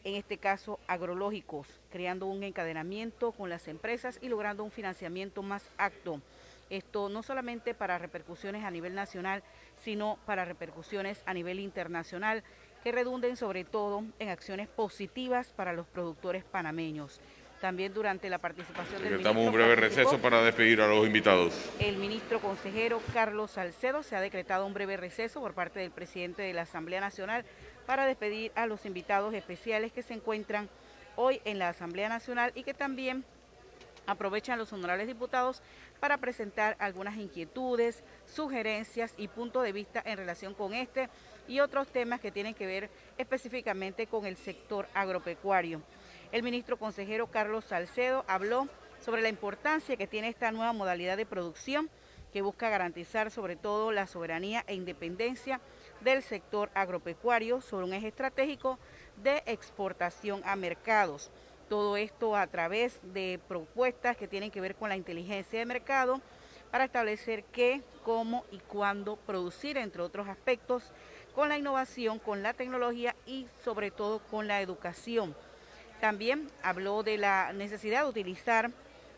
[SPEAKER 1] en este caso agrológicos, creando un encadenamiento con las empresas y logrando un financiamiento más apto. Esto no solamente para repercusiones a nivel nacional, sino para repercusiones a nivel internacional, que redunden sobre todo en acciones positivas para los productores panameños. También durante la participación del ministro...
[SPEAKER 3] Damos un breve receso para despedir a los invitados.
[SPEAKER 1] El ministro consejero Carlos Salcedo. Se ha decretado un breve receso por parte del presidente de la Asamblea Nacional para despedir a los invitados especiales que se encuentran hoy en la Asamblea Nacional y que también aprovechan los honorables diputados para presentar algunas inquietudes, sugerencias y puntos de vista en relación con este y otros temas que tienen que ver específicamente con el sector agropecuario. El ministro consejero Carlos Salcedo habló sobre la importancia que tiene esta nueva modalidad de producción que busca garantizar sobre todo la soberanía e independencia del sector agropecuario sobre un eje estratégico de exportación a mercados. Todo esto a través de propuestas que tienen que ver con la inteligencia de mercado para establecer qué, cómo y cuándo producir, entre otros aspectos, con la innovación, con la tecnología y sobre todo con la educación. También habló de la necesidad de utilizar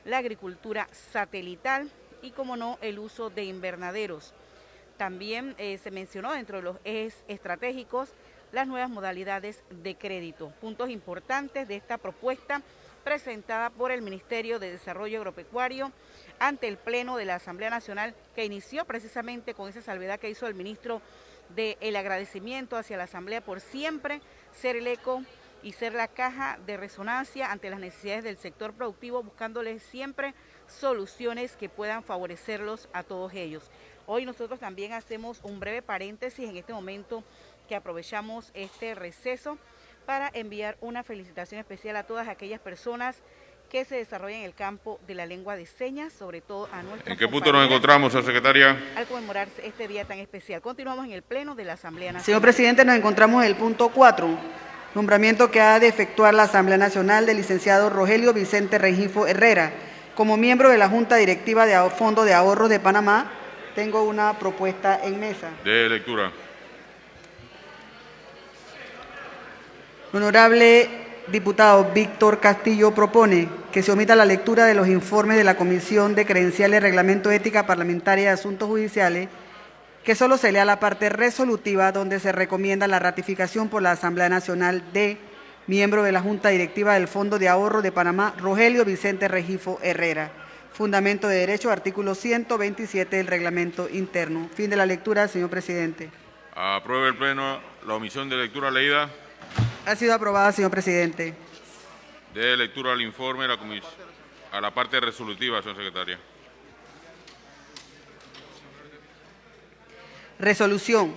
[SPEAKER 1] la agricultura satelital y, como no, el uso de invernaderos. También se mencionó dentro de los ejes estratégicos las nuevas modalidades de crédito. Puntos importantes de esta propuesta presentada por el Ministerio de Desarrollo Agropecuario ante el Pleno de la Asamblea Nacional, que inició precisamente con esa salvedad que hizo el ministro del agradecimiento hacia la Asamblea por siempre ser el eco y ser la caja de resonancia ante las necesidades del sector productivo, buscándoles siempre soluciones que puedan favorecerlos a todos ellos. Hoy nosotros también hacemos un breve paréntesis en este momento que aprovechamos este receso para enviar una felicitación especial a todas aquellas personas que se desarrollan en el campo de la lengua de señas, sobre todo a nuestros
[SPEAKER 3] ¿En qué punto nos encontramos, señora secretaria?
[SPEAKER 1] Al conmemorarse este día tan especial. Continuamos en el Pleno de la Asamblea Nacional.
[SPEAKER 2] Señor presidente, nos encontramos en el punto 4, nombramiento que ha de efectuar la Asamblea Nacional del licenciado Rogelio Vicente Rengifo Herrera como miembro de la Junta Directiva de Fondo de Ahorros de Panamá. Tengo una propuesta en mesa.
[SPEAKER 3] De lectura.
[SPEAKER 2] Honorable diputado Víctor Castillo propone que se omita la lectura de los informes de la Comisión de Credenciales y Reglamento Ética Parlamentaria de Asuntos Judiciales, que solo se lea la parte resolutiva donde se recomienda la ratificación por la Asamblea Nacional de miembro de la Junta Directiva del Fondo de Ahorro de Panamá, Rogelio Vicente Rengifo Herrera. Fundamento de Derecho, artículo 127 del Reglamento Interno. Fin de la lectura, señor presidente.
[SPEAKER 3] Apruebe el Pleno la omisión de lectura leída.
[SPEAKER 2] Ha sido aprobada, señor presidente.
[SPEAKER 3] De lectura al informe a la parte resolutiva, señor secretaria.
[SPEAKER 2] Resolución.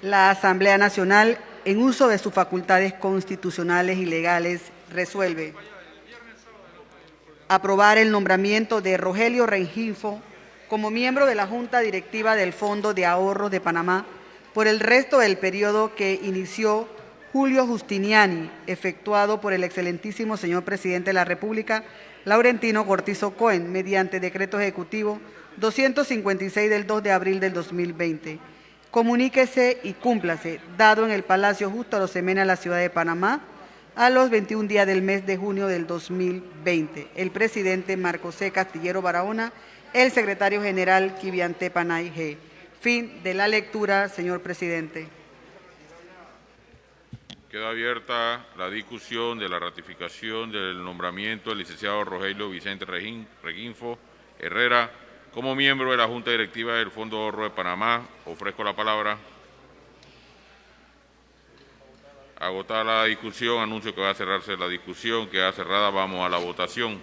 [SPEAKER 2] La Asamblea Nacional, en uso de sus facultades constitucionales y legales, resuelve aprobar el nombramiento de Rogelio Rengifo como miembro de la Junta Directiva del Fondo de Ahorro de Panamá por el resto del periodo que inició Julio Justiniani, efectuado por el excelentísimo señor presidente de la República, Laurentino Cortizo Cohen, mediante decreto ejecutivo 256 del 2 de abril del 2020. Comuníquese y cúmplase, dado en el Palacio Justo Arosemena, la ciudad de Panamá, a los 21 días del mes de junio del 2020. El presidente Marcos C. Castillero Barahona, el secretario general Kiviante Panay G. Fin de la lectura, señor presidente.
[SPEAKER 3] Queda abierta la discusión de la ratificación del nombramiento del licenciado Rogelio Vicente Rengifo Herrera como miembro de la Junta Directiva del Fondo de Ahorro de Panamá. Ofrezco la palabra. Agotada la discusión, anuncio que va a cerrarse la discusión. Queda cerrada, vamos a la votación.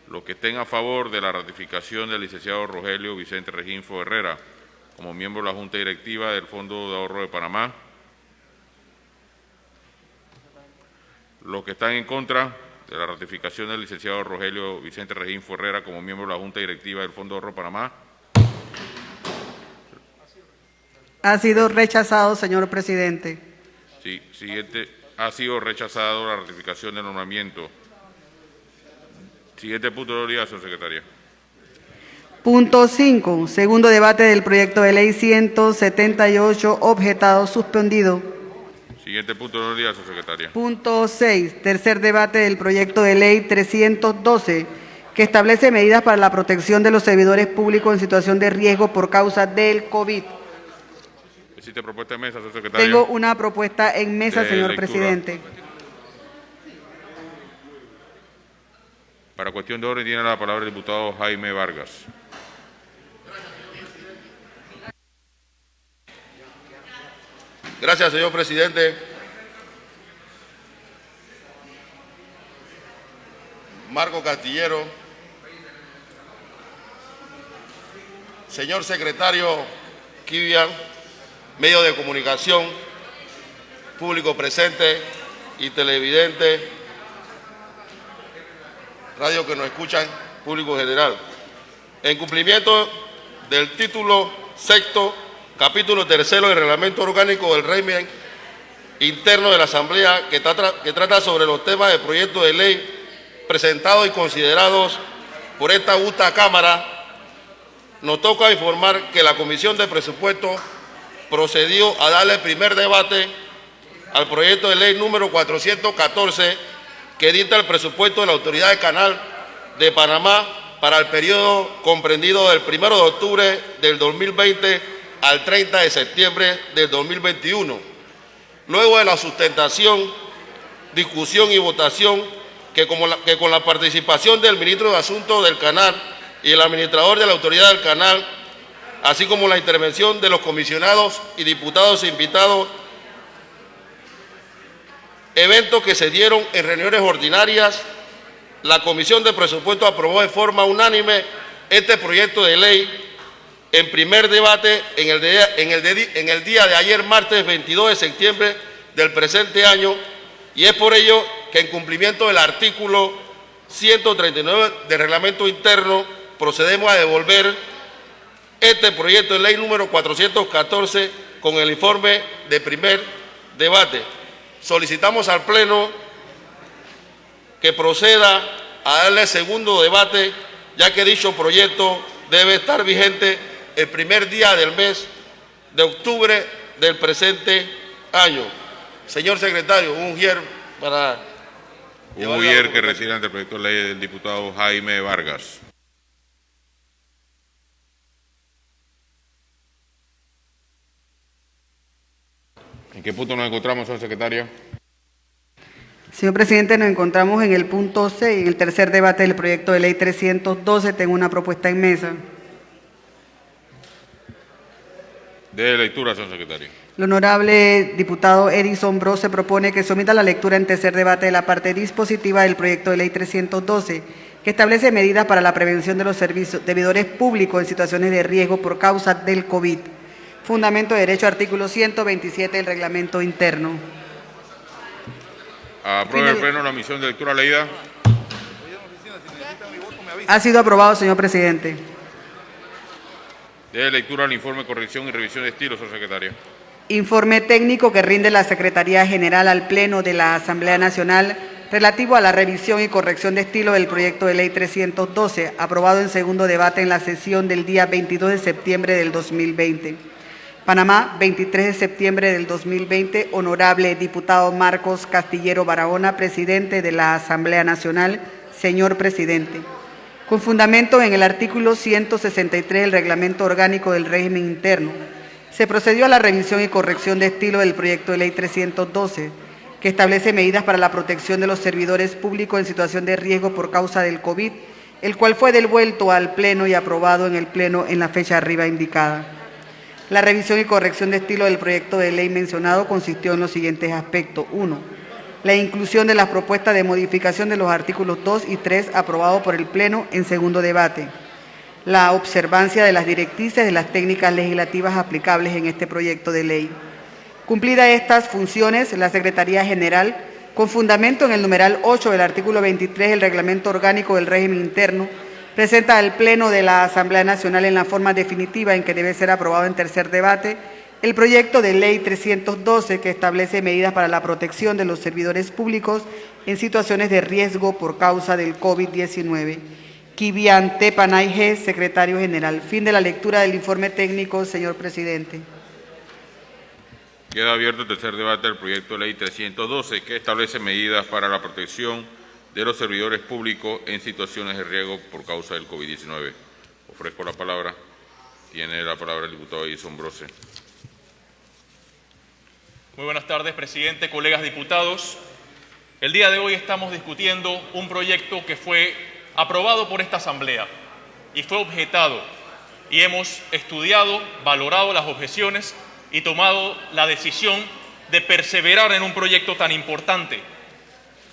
[SPEAKER 3] Los que estén a favor de la ratificación del licenciado Rogelio Vicente Rengifo Herrera como miembro de la Junta Directiva del Fondo de Ahorro de Panamá. Los que están en contra de la ratificación del licenciado Rogelio Vicente Rengifo Herrera como miembro de la Junta Directiva del Fondo de Ahorro de Panamá.
[SPEAKER 2] Ha sido rechazado, señor presidente.
[SPEAKER 3] Sí, siguiente. Ha sido rechazado la ratificación del nombramiento. Siguiente punto de día, señor secretaria.
[SPEAKER 2] Punto 5. Segundo debate del proyecto de ley 178, objetado, suspendido.
[SPEAKER 3] Siguiente punto de día, señor secretaria.
[SPEAKER 2] Punto 6. Tercer debate del proyecto de ley 312, que establece medidas para la protección de los servidores públicos en situación de riesgo por causa del COVID.
[SPEAKER 3] ¿Existe propuesta de mesa, señor secretario?
[SPEAKER 2] Tengo una propuesta en mesa, señor
[SPEAKER 3] lectura.
[SPEAKER 2] presidente.
[SPEAKER 3] Para cuestión de orden tiene la palabra el diputado Jaime Vargas.
[SPEAKER 6] Gracias, señor presidente. Marco Castillero, señor secretario Kivian, medios de comunicación, público presente y televidente, radio que nos escuchan, público general. En cumplimiento del título sexto, capítulo tercero del Reglamento Orgánico del Régimen Interno de la Asamblea, que trata sobre los temas de proyecto de ley presentados y considerados por esta augusta Cámara, nos toca informar que la Comisión de Presupuestos procedió a darle primer debate al proyecto de ley número 414, que dicta el presupuesto de la Autoridad del Canal de Panamá para el periodo comprendido del 1 de octubre del 2020 al 30 de septiembre del 2021. Luego de la sustentación, discusión y votación, que con la participación del ministro de Asuntos del Canal y el administrador de la Autoridad del Canal, así como la intervención de los comisionados y diputados invitados, eventos que se dieron en reuniones ordinarias, la Comisión de Presupuestos aprobó de forma unánime este proyecto de ley en primer debate en el día de ayer, martes 22 de septiembre del presente año, y es por ello que en cumplimiento del artículo 139 del Reglamento Interno procedemos a devolver este proyecto de ley número 414 con el informe de primer debate. Solicitamos al Pleno que proceda a darle segundo debate, ya que dicho proyecto debe estar vigente el primer día del mes de octubre del presente año. Señor secretario, un ujier para...
[SPEAKER 3] Un ujier que reside ante el proyecto de ley del diputado Jaime Vargas. ¿En qué punto nos encontramos, señor secretario?
[SPEAKER 2] Señor presidente, nos encontramos en el punto 6, en el tercer debate del proyecto de ley 312. Tengo una propuesta en mesa.
[SPEAKER 3] De lectura, señor secretario.
[SPEAKER 2] El honorable diputado Edison Brose propone que someta la lectura en tercer debate de la parte dispositiva del proyecto de ley 312, que establece medidas para la prevención de los servidores públicos en situaciones de riesgo por causa del COVID. Fundamento de derecho, artículo 127 del reglamento interno.
[SPEAKER 3] Apruebe el Pleno la misión de lectura leída.
[SPEAKER 2] Ha sido aprobado, señor presidente.
[SPEAKER 3] De lectura al informe, corrección y revisión de estilo, señor secretario.
[SPEAKER 2] Informe técnico que rinde la Secretaría General al Pleno de la Asamblea Nacional relativo a la revisión y corrección de estilo del proyecto de ley 312, aprobado en segundo debate en la sesión del día 22 de septiembre del 2020. Panamá, 23 de septiembre del 2020, honorable diputado Marcos Castillero Barahona, presidente de la Asamblea Nacional. Señor presidente, con fundamento en el artículo 163 del Reglamento Orgánico del Régimen Interno, se procedió a la revisión y corrección de estilo del proyecto de ley 312, que establece medidas para la protección de los servidores públicos en situación de riesgo por causa del COVID, el cual fue devuelto al Pleno y aprobado en el Pleno en la fecha arriba indicada. La revisión y corrección de estilo del proyecto de ley mencionado consistió en los siguientes aspectos. 1. La inclusión de las propuestas de modificación de los artículos 2 y 3 aprobados por el Pleno en segundo debate. La observancia de las directrices de las técnicas legislativas aplicables en este proyecto de ley. Cumplidas estas funciones, la Secretaría General, con fundamento en el numeral 8 del artículo 23 del Reglamento Orgánico del Régimen Interno, presenta al Pleno de la Asamblea Nacional en la forma definitiva en que debe ser aprobado en tercer debate el proyecto de ley 312 que establece medidas para la protección de los servidores públicos en situaciones de riesgo por causa del COVID-19. Kivian Tepanay G., secretario general. Fin de la lectura del informe técnico, señor presidente.
[SPEAKER 3] Queda abierto el tercer debate del proyecto de ley 312, que establece medidas para la protección de los servidores públicos en situaciones de riesgo por causa del COVID-19. Ofrezco la palabra. Tiene la palabra el diputado Edison Brose.
[SPEAKER 7] Muy buenas tardes, presidente, colegas diputados. El día de hoy estamos discutiendo un proyecto que fue aprobado por esta Asamblea y fue objetado. Y hemos estudiado, valorado las objeciones y tomado la decisión de perseverar en un proyecto tan importante,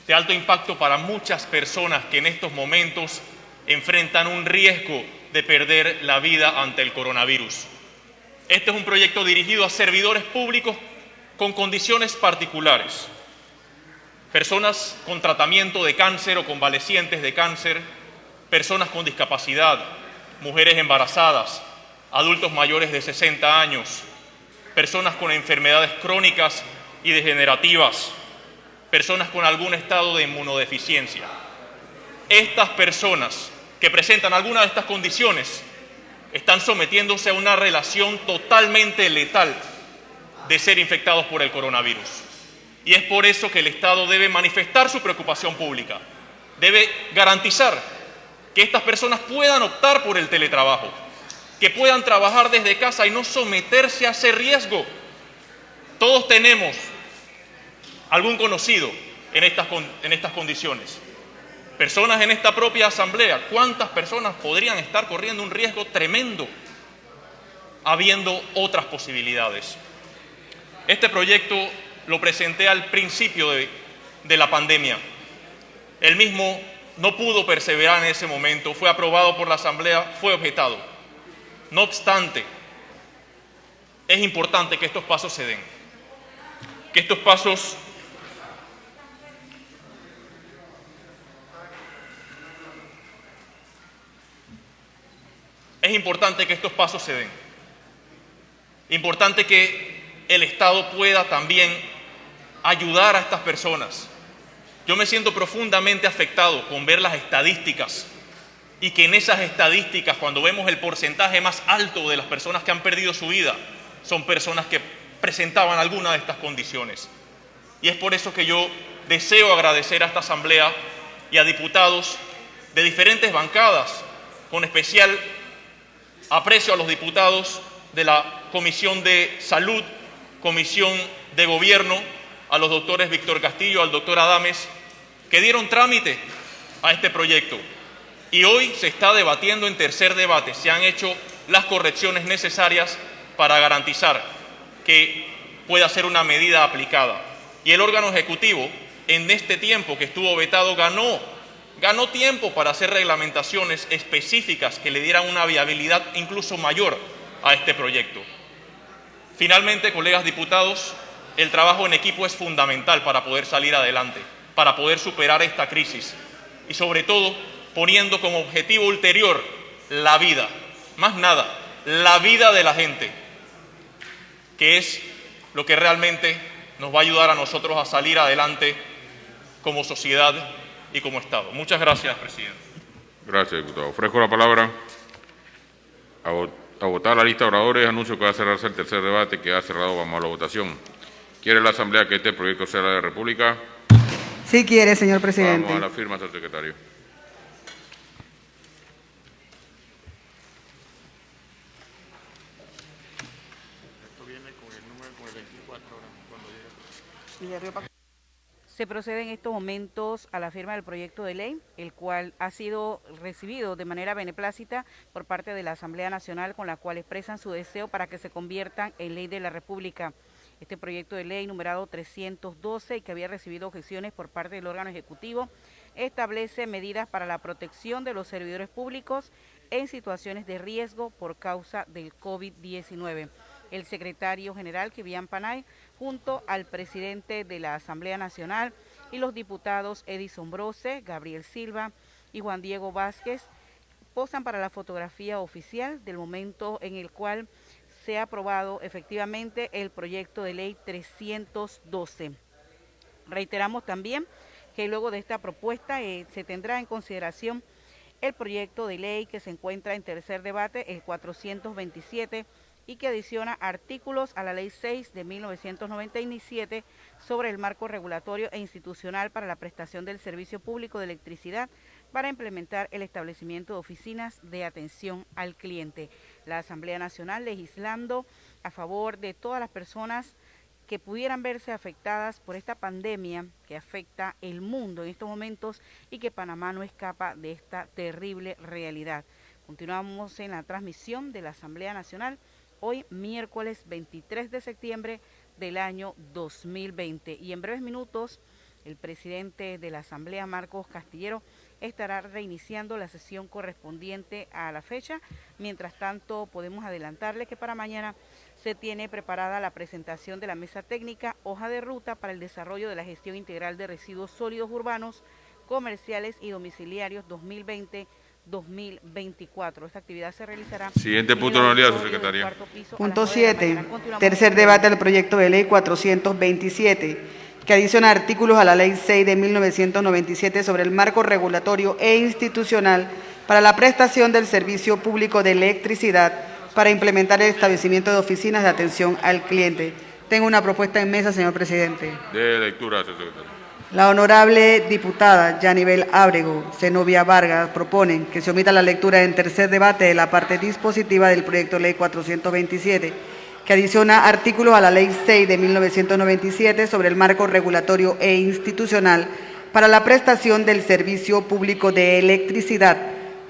[SPEAKER 7] de alto impacto para muchas personas que en estos momentos enfrentan un riesgo de perder la vida ante el coronavirus. Este es un proyecto dirigido a servidores públicos con condiciones particulares, personas con tratamiento de cáncer o convalecientes de cáncer, personas con discapacidad, mujeres embarazadas, adultos mayores de 60 años, personas con enfermedades crónicas y degenerativas, personas con algún estado de inmunodeficiencia. Estas personas que presentan alguna de estas condiciones están sometiéndose a una relación totalmente letal de ser infectados por el coronavirus. Y es por eso que el Estado debe manifestar su preocupación pública, debe garantizar que estas personas puedan optar por el teletrabajo, que puedan trabajar desde casa y no someterse a ese riesgo. Todos tenemos algún conocido en estas condiciones. Personas en esta propia Asamblea, ¿cuántas personas podrían estar corriendo un riesgo tremendo habiendo otras posibilidades? Este proyecto lo presenté al principio de la pandemia. El mismo no pudo perseverar en ese momento, fue aprobado por la Asamblea, fue objetado. No obstante, es importante que estos pasos se den, que estos pasos se den. Importante que el Estado pueda también ayudar a estas personas. Yo me siento profundamente afectado con ver las estadísticas y que en esas estadísticas, cuando vemos el porcentaje más alto de las personas que han perdido su vida, son personas que presentaban alguna de estas condiciones. Y es por eso que yo deseo agradecer a esta Asamblea y a diputados de diferentes bancadas, con especial aprecio a los diputados de la Comisión de Salud, Comisión de Gobierno a los doctores Víctor Castillo, al doctor Adames, que dieron trámite a este proyecto. Y hoy se está debatiendo en tercer debate. Se han hecho las correcciones necesarias para garantizar que pueda ser una medida aplicada. Y el órgano ejecutivo, en este tiempo que estuvo vetado, ganó tiempo para hacer reglamentaciones específicas que le dieran una viabilidad incluso mayor a este proyecto. Finalmente, colegas diputados, el trabajo en equipo es fundamental para poder salir adelante, para poder superar esta crisis y sobre todo poniendo como objetivo ulterior la vida, más nada, la vida de la gente, que es lo que realmente nos va a ayudar a nosotros a salir adelante como sociedad y como Estado. Muchas gracias, presidente.
[SPEAKER 3] Gracias, diputado. Ofrezco la palabra a votar la lista de oradores. Anuncio que va a cerrarse el tercer debate, que ha cerrado. Vamos a la votación. ¿Quiere la Asamblea que este proyecto sea la de República?
[SPEAKER 2] Sí quiere, señor presidente.
[SPEAKER 3] Vamos a la firma, señor secretario.
[SPEAKER 5] Esto viene con el número, con el 24 cuando llegue.
[SPEAKER 1] Se procede en estos momentos a la firma del proyecto de ley, el cual ha sido recibido de manera beneplácita por parte de la Asamblea Nacional, con la cual expresan su deseo para que se conviertan en ley de la República. Este proyecto de ley numerado 312 y que había recibido objeciones por parte del órgano ejecutivo, establece medidas para la protección de los servidores públicos en situaciones de riesgo por causa del COVID-19. El secretario general, Kivian Panay, junto al presidente de la Asamblea Nacional y los diputados Edison Brose, Gabriel Silva y Juan Diego Vázquez, posan para la fotografía oficial del momento en el cual se ha aprobado efectivamente el proyecto de ley 312. Reiteramos también que luego de esta propuesta se tendrá en consideración el proyecto de ley que se encuentra en tercer debate, el 427, y que adiciona artículos a la Ley 6 de 1997 sobre el marco regulatorio e institucional para la prestación del servicio público de electricidad para implementar el establecimiento de oficinas de atención al cliente. La Asamblea Nacional legislando a favor de todas las personas que pudieran verse afectadas por esta pandemia que afecta el mundo en estos momentos y que Panamá no escapa de esta terrible realidad. Continuamos en la transmisión de la Asamblea Nacional, hoy miércoles 23 de septiembre del año 2020. Y en breves minutos, el presidente de la Asamblea, Marcos Castillero, estará reiniciando la sesión correspondiente a la fecha. Mientras tanto, podemos adelantarle que para mañana se tiene preparada la presentación de la mesa técnica, hoja de ruta para el desarrollo de la gestión integral de residuos sólidos urbanos, comerciales y domiciliarios 2020-2024. Esta actividad se realizará.
[SPEAKER 3] Siguiente punto de la unidad, secretaria.
[SPEAKER 2] Punto 7. Tercer debate del proyecto de ley 427. Que adiciona artículos a la Ley 6 de 1997 sobre el marco regulatorio e institucional para la prestación del servicio público de electricidad para implementar el establecimiento de oficinas de atención al cliente. Tengo una propuesta en mesa, señor presidente.
[SPEAKER 3] De lectura, señor secretario.
[SPEAKER 2] La honorable diputada Yanibel Ábrego, Zenobia Vargas, proponen que se omita la lectura en tercer debate de la parte dispositiva del proyecto de ley 427, que adiciona artículos a la Ley 6 de 1997 sobre el marco regulatorio e institucional para la prestación del servicio público de electricidad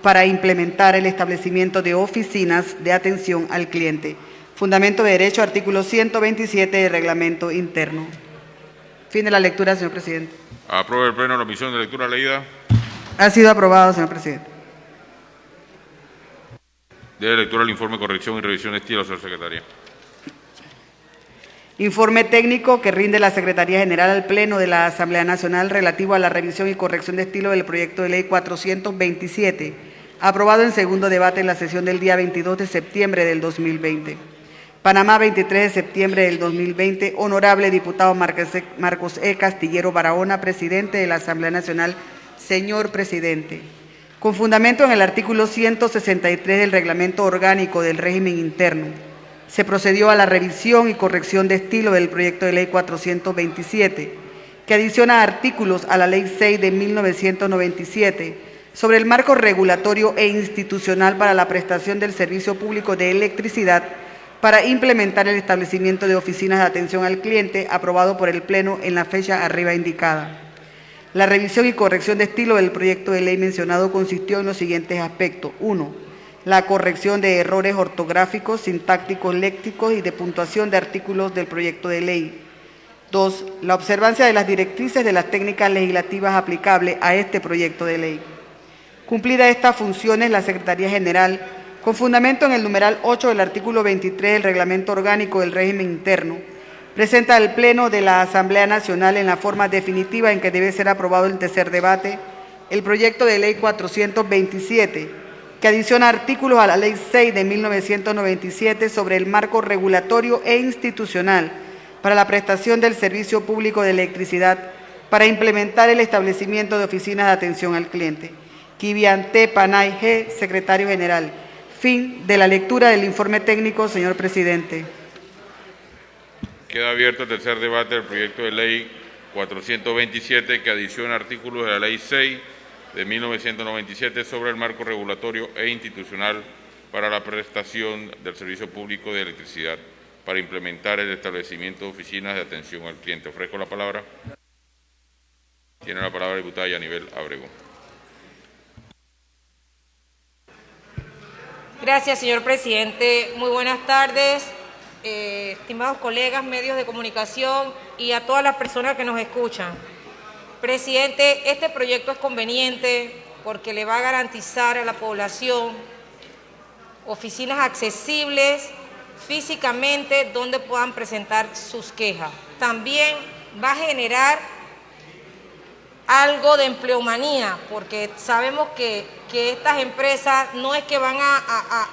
[SPEAKER 2] para implementar el establecimiento de oficinas de atención al cliente. Fundamento de derecho, artículo 127 del reglamento interno. Fin de la lectura, señor presidente.
[SPEAKER 3] Aprueba el Pleno la omisión de lectura leída.
[SPEAKER 2] Ha sido aprobado, señor presidente.
[SPEAKER 3] De lectura el informe, corrección y revisión de estilo, señor secretario.
[SPEAKER 2] Informe técnico que rinde la Secretaría General al Pleno de la Asamblea Nacional relativo a la revisión y corrección de estilo del proyecto de ley 427, aprobado en segundo debate en la sesión del día 22 de septiembre del 2020. Panamá, 23 de septiembre del 2020. Honorable diputado Marcos E. Castillero Barahona, presidente de la Asamblea Nacional. Señor presidente, con fundamento en el artículo 163 del Reglamento Orgánico del Régimen Interno, se procedió a la revisión y corrección de estilo del proyecto de ley 427, que adiciona artículos a la Ley 6 de 1997 sobre el marco regulatorio e institucional para la prestación del servicio público de electricidad para implementar el establecimiento de oficinas de atención al cliente aprobado por el Pleno en la fecha arriba indicada. La revisión y corrección de estilo del proyecto de ley mencionado consistió en los siguientes aspectos. 1. La corrección de errores ortográficos, sintácticos, léxicos y de puntuación de artículos del proyecto de ley. 2. La observancia de las directrices de las técnicas legislativas aplicables a este proyecto de ley. Cumplidas estas funciones, la Secretaría General, con fundamento en el numeral 8 del artículo 23 del Reglamento Orgánico del Régimen Interno, presenta al Pleno de la Asamblea Nacional en la forma definitiva en que debe ser aprobado el tercer debate el proyecto de ley 427, que adiciona artículos a la Ley 6 de 1997 sobre el marco regulatorio e institucional para la prestación del servicio público de electricidad para implementar el establecimiento de oficinas de atención al cliente. Kivian T. Panay G., Secretario General. Fin de la lectura del informe técnico, señor presidente.
[SPEAKER 3] Queda abierto el tercer debate del proyecto de ley 427 que adiciona artículos de la Ley 6 de 1997 sobre el marco regulatorio e institucional para la prestación del servicio público de electricidad para implementar el establecimiento de oficinas de atención al cliente. Ofrezco la palabra. Tiene la palabra la diputada Yanibel Abrego.
[SPEAKER 8] Gracias, señor presidente. Muy buenas tardes. Estimados colegas, medios de comunicación y a todas las personas que nos escuchan. Presidente, este proyecto es conveniente porque le va a garantizar a la población oficinas accesibles físicamente donde puedan presentar sus quejas. También va a generar algo de empleomanía, porque sabemos que estas empresas no es que van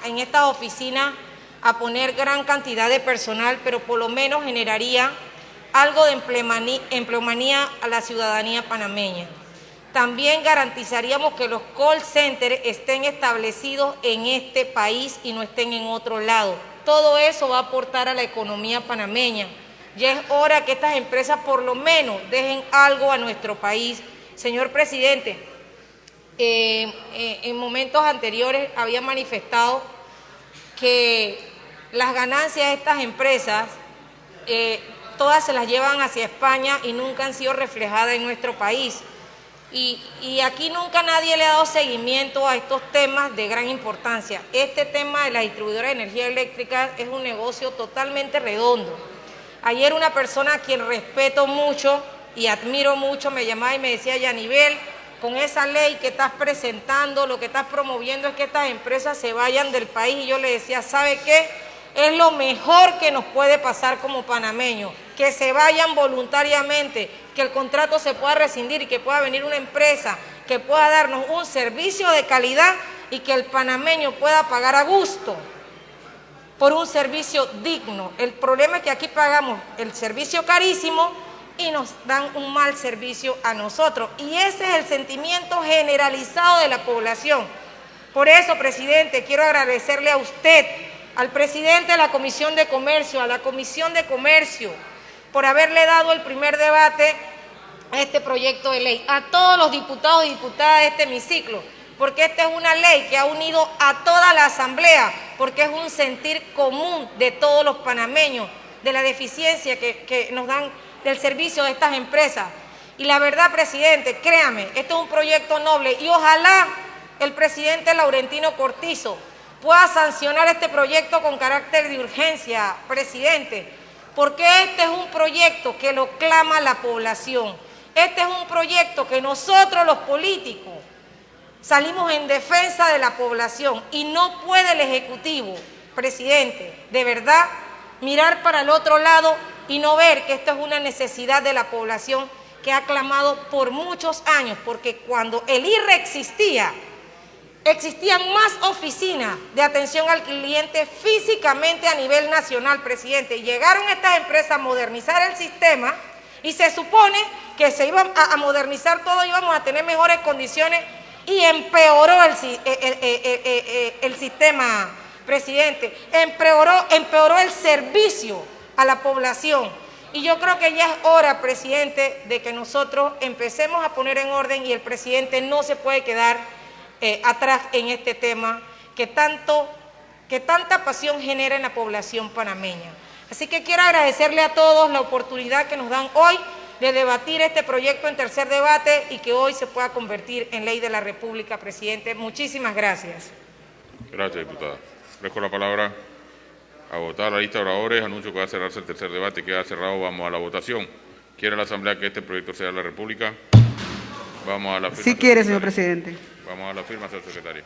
[SPEAKER 8] en estas oficinas a poner gran cantidad de personal, pero por lo menos generaría algo de empleomanía a la ciudadanía panameña. También garantizaríamos que los call centers estén establecidos en este país y no estén en otro lado. Todo eso va a aportar a la economía panameña. Ya es hora que estas empresas por lo menos dejen algo a nuestro país. Señor presidente, en momentos anteriores había manifestado que las ganancias de estas empresas todas se las llevan hacia España y nunca han sido reflejadas en nuestro país. Y aquí nunca nadie le ha dado seguimiento a estos temas de gran importancia. Este tema de la distribuidora de energía eléctrica es un negocio totalmente redondo. Ayer una persona a quien respeto mucho y admiro mucho me llamaba y me decía: Yanibel, con esa ley que estás presentando, lo que estás promoviendo es que estas empresas se vayan del país. Y yo le decía: ¿sabe qué? Es lo mejor que nos puede pasar como panameños, que se vayan voluntariamente, que el contrato se pueda rescindir y que pueda venir una empresa que pueda darnos un servicio de calidad y que el panameño pueda pagar a gusto por un servicio digno. El problema es que aquí pagamos el servicio carísimo y nos dan un mal servicio a nosotros. Y ese es el sentimiento generalizado de la población. Por eso, presidente, quiero agradecerle a usted, al presidente de la Comisión de Comercio, a la Comisión de Comercio, por haberle dado el primer debate a este proyecto de ley, a todos los diputados y diputadas de este hemiciclo, porque esta es una ley que ha unido a toda la Asamblea, porque es un sentir común de todos los panameños, de la deficiencia que nos dan del servicio de estas empresas. Y la verdad, presidente, créame, este es un proyecto noble y ojalá el presidente Laurentino Cortizo pueda sancionar este proyecto con carácter de urgencia, presidente, porque este es un proyecto que lo clama la población. Este es un proyecto que nosotros los políticos salimos en defensa de la población y no puede el Ejecutivo, presidente, de verdad, mirar para el otro lado y no ver que esto es una necesidad de la población que ha clamado por muchos años, porque cuando el IRRE existían más oficinas de atención al cliente físicamente a nivel nacional, presidente. Llegaron estas empresas a modernizar el sistema y se supone que se iban a modernizar todo, íbamos a tener mejores condiciones y empeoró el sistema, presidente. Empeoró el servicio a la población. Y yo creo que ya es hora, presidente, de que nosotros empecemos a poner en orden y el presidente no se puede quedar atrás en este tema que tanto que tanta pasión genera en la población panameña. Así que quiero agradecerle a todos la oportunidad que nos dan hoy de debatir este proyecto en tercer debate y que hoy se pueda convertir en ley de la República, presidente. Muchísimas gracias.
[SPEAKER 3] Gracias, diputada. Dejo la palabra a votar la lista de oradores. Anuncio que va a cerrarse el tercer debate. Queda cerrado. Vamos a la votación. ¿Quiere la Asamblea que este proyecto sea de la República? Vamos a la firma.
[SPEAKER 2] Sí quiere, señor presidente.
[SPEAKER 3] Vamos a la firma, señor secretario.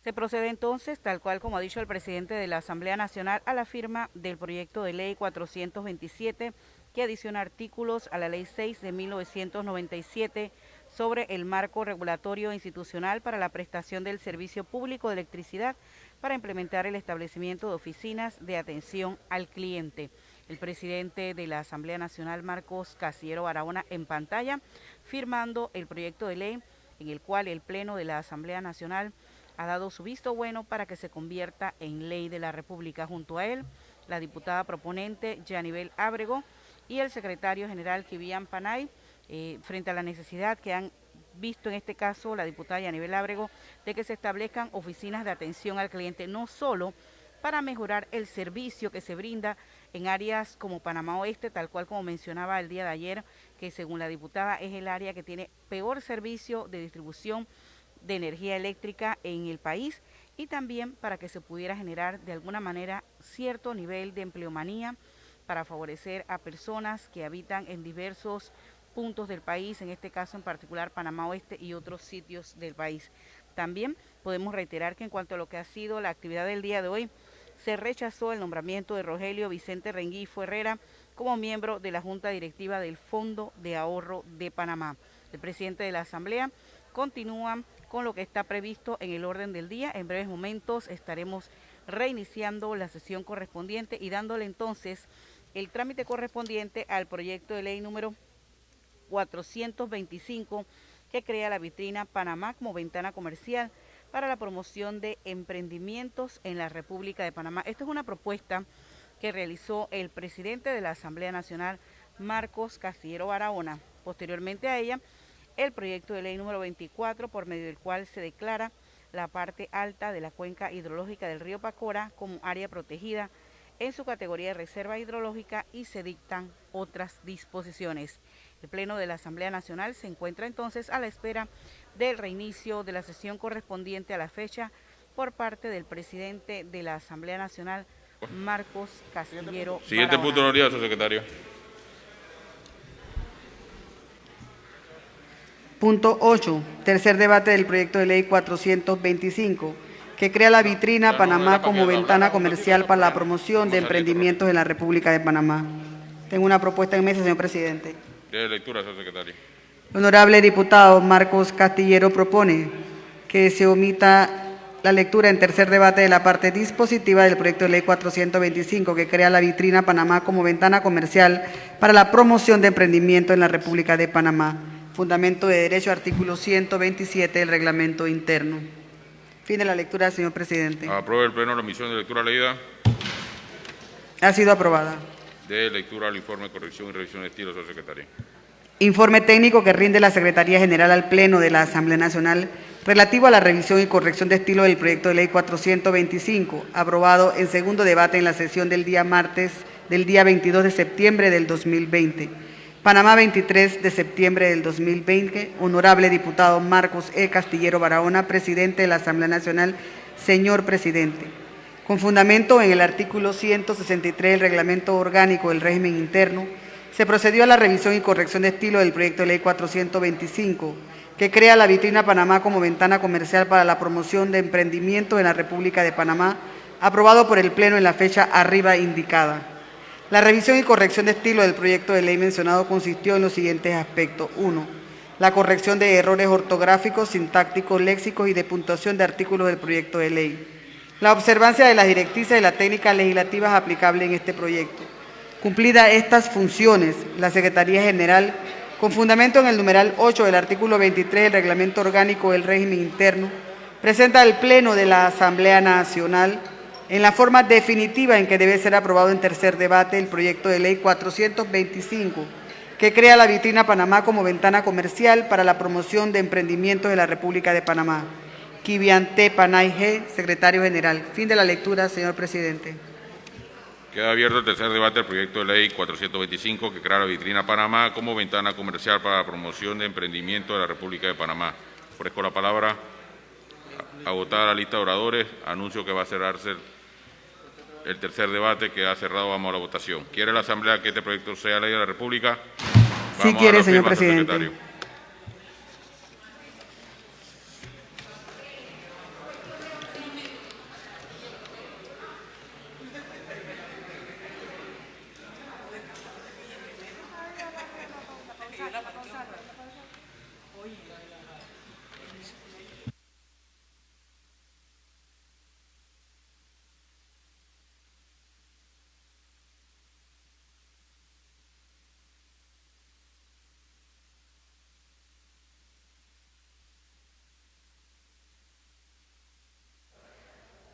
[SPEAKER 1] Se procede entonces, tal cual como ha dicho el presidente de la Asamblea Nacional, a la firma del proyecto de ley 427 que adiciona artículos a la Ley 6 de 1997 sobre el marco regulatorio institucional para la prestación del servicio público de electricidad para implementar el establecimiento de oficinas de atención al cliente. El presidente de la Asamblea Nacional, Marcos Castillero Barahona, en pantalla, firmando el proyecto de ley en el cual el Pleno de la Asamblea Nacional ha dado su visto bueno para que se convierta en ley de la República. Junto a él, la diputada proponente Yanibel Ábrego y el secretario general Kivian Panay, frente a la necesidad que han visto en este caso la diputada Yanibel Ábrego de que se establezcan oficinas de atención al cliente, no solo para mejorar el servicio que se brinda en áreas como Panamá Oeste, tal cual como mencionaba el día de ayer, que según la diputada es el área que tiene peor servicio de distribución de energía eléctrica en el país, y también para que se pudiera generar de alguna manera cierto nivel de empleomanía para favorecer a personas que habitan en diversos puntos del país, en este caso en particular Panamá Oeste y otros sitios del país. También podemos reiterar que en cuanto a lo que ha sido la actividad del día de hoy, se rechazó el nombramiento de Rogelio Vicente Rengifo Herrera como miembro de la Junta Directiva del Fondo de Ahorro de Panamá. El presidente de la Asamblea continúa con lo que está previsto en el orden del día. En breves momentos estaremos reiniciando la sesión correspondiente y dándole entonces el trámite correspondiente al proyecto de ley número 425 que crea la vitrina Panamá como ventana comercial para la promoción de emprendimientos en la República de Panamá. Esta es una propuesta que realizó el presidente de la Asamblea Nacional, Marcos Castillero Barahona. Posteriormente a ella, el proyecto de ley número 24, por medio del cual se declara la parte alta de la cuenca hidrológica del río Pacora como área protegida en su categoría de reserva hidrológica, y se dictan otras disposiciones. El Pleno de la Asamblea Nacional se encuentra entonces a la espera del reinicio de la sesión correspondiente a la fecha por parte del presidente de la Asamblea Nacional, Marcos Castillero Barahona.
[SPEAKER 3] Siguiente punto de orden, señor secretario.
[SPEAKER 2] Punto 8. Tercer debate del proyecto de ley 425, que crea la vitrina Panamá como ventana comercial para la promoción de emprendimientos en la República de Panamá. Tengo una propuesta en mesa, señor presidente.
[SPEAKER 3] De lectura, señor secretario.
[SPEAKER 2] El honorable diputado Marcos Castillero propone que se omita la lectura en tercer debate de la parte dispositiva del proyecto de ley 425, que crea la vitrina Panamá como ventana comercial para la promoción de emprendimiento en la República de Panamá. Fundamento de derecho, artículo 127 del reglamento interno. Fin de la lectura, señor presidente.
[SPEAKER 3] Apruebe el Pleno la omisión de lectura leída.
[SPEAKER 2] Ha sido aprobada.
[SPEAKER 3] De lectura al informe, corrección y revisión de estilo, señor secretario.
[SPEAKER 2] Informe técnico que rinde la Secretaría General al Pleno de la Asamblea Nacional relativo a la revisión y corrección de estilo del proyecto de ley 425, aprobado en segundo debate en la sesión del día martes del día 22 de septiembre del 2020. Panamá, 23 de septiembre del 2020. Honorable diputado Marcos E. Castillero Barahona, presidente de la Asamblea Nacional. Señor presidente, con fundamento en el artículo 163 del Reglamento Orgánico del Régimen Interno, se procedió a la revisión y corrección de estilo del proyecto de ley 425, que crea la vitrina Panamá como ventana comercial para la promoción de emprendimiento en la República de Panamá, aprobado por el Pleno en la fecha arriba indicada. La revisión y corrección de estilo del proyecto de ley mencionado consistió en los siguientes aspectos. 1. La corrección de errores ortográficos, sintácticos, léxicos y de puntuación de artículos del proyecto de ley. La observancia de las directrices y las técnicas legislativas aplicables en este proyecto. Cumplidas estas funciones, la Secretaría General, con fundamento en el numeral 8 del artículo 23 del Reglamento Orgánico del Régimen Interno, presenta al Pleno de la Asamblea Nacional, en la forma definitiva en que debe ser aprobado en tercer debate, el proyecto de ley 425, que crea la vitrina Panamá como ventana comercial para la promoción de emprendimientos de la República de Panamá. Kiviante Panay G., Secretario General. Fin de la lectura, señor presidente.
[SPEAKER 3] Queda abierto el tercer debate del proyecto de ley 425 que crea la vitrina Panamá como ventana comercial para la promoción de emprendimiento de la República de Panamá. Ofrezco la palabra. Agotada la lista de oradores, anuncio que va a cerrarse el tercer debate. Que ha cerrado, vamos a la votación. ¿Quiere la Asamblea que este proyecto sea ley de la República?
[SPEAKER 2] Sí quiere, señor presidente.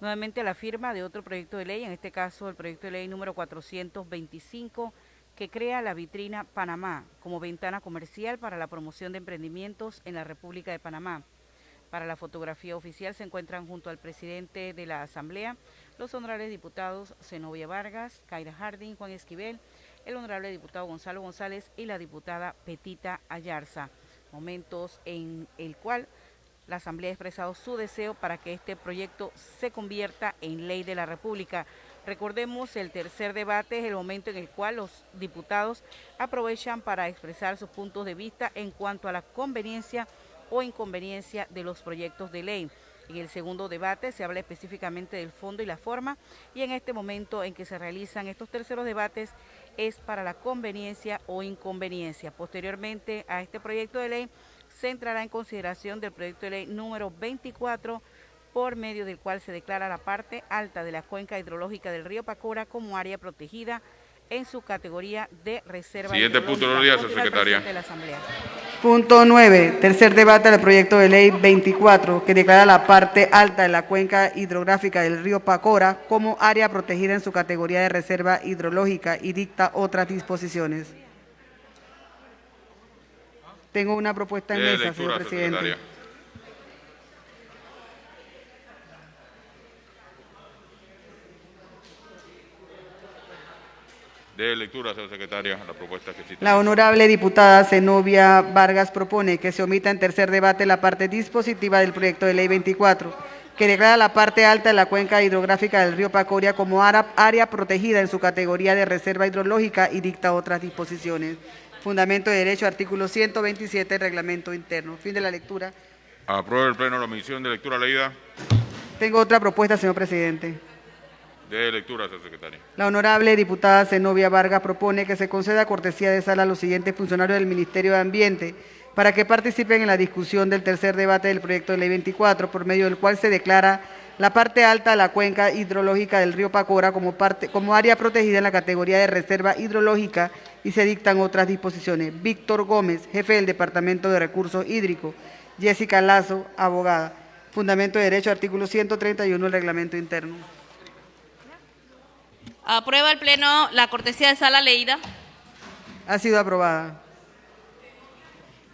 [SPEAKER 1] Nuevamente la firma de otro proyecto de ley, en este caso el proyecto de ley número 425, que crea la vitrina Panamá como ventana comercial para la promoción de emprendimientos en la República de Panamá. Para la fotografía oficial se encuentran junto al presidente de la Asamblea los honorables diputados Zenobia Vargas, Kaira Harding, Juan Esquivel, el honorable diputado Gonzalo González y la diputada Petita Ayarza. Momentos en el cual la Asamblea ha expresado su deseo para que este proyecto se convierta en ley de la República. Recordemos, el tercer debate es el momento en el cual los diputados aprovechan para expresar sus puntos de vista en cuanto a la conveniencia o inconveniencia de los proyectos de ley. En el segundo debate se habla específicamente del fondo y la forma, y en este momento en que se realizan estos terceros debates es para la conveniencia o inconveniencia. Posteriormente a este proyecto de ley se entrará en consideración del proyecto de ley número 24, por medio del cual se declara la parte alta de la cuenca hidrológica del río Pacora como área protegida en su categoría de reserva.
[SPEAKER 3] Siguiente punto de orden, secretaria.
[SPEAKER 1] De la Asamblea.
[SPEAKER 2] Punto 9. Tercer debate del proyecto de ley 24, que declara la parte alta de la cuenca hidrográfica del río Pacora como área protegida en su categoría de reserva hidrológica y dicta otras disposiciones. Tengo una propuesta en mesa, señor presidente.
[SPEAKER 3] Secretaria. De lectura, señor secretaria, la propuesta que existe.
[SPEAKER 2] La honorable diputada Zenobia Vargas propone que se omita en tercer debate la parte dispositiva del proyecto de ley 24, que declara la parte alta de la cuenca hidrográfica del río Pacoria como área protegida en su categoría de reserva hidrológica y dicta otras disposiciones. Fundamento de derecho, artículo 127 del reglamento interno. Fin de la lectura.
[SPEAKER 3] Aprueba el Pleno la omisión de lectura leída.
[SPEAKER 2] Tengo otra propuesta, señor presidente.
[SPEAKER 3] De lectura, señor secretario.
[SPEAKER 2] La honorable diputada Zenobia Vargas propone que se conceda cortesía de sala a los siguientes funcionarios del Ministerio de Ambiente para que participen en la discusión del tercer debate del proyecto de ley 24, por medio del cual se declara la parte alta de la cuenca hidrológica del río Pacora como área protegida en la categoría de reserva hidrológica y se dictan otras disposiciones. Víctor Gómez, jefe del Departamento de Recursos Hídricos. Jessica Lazo, abogada. Fundamento de derecho, artículo 131 del reglamento interno.
[SPEAKER 9] Aprueba el Pleno la cortesía de sala leída.
[SPEAKER 2] Ha sido aprobada.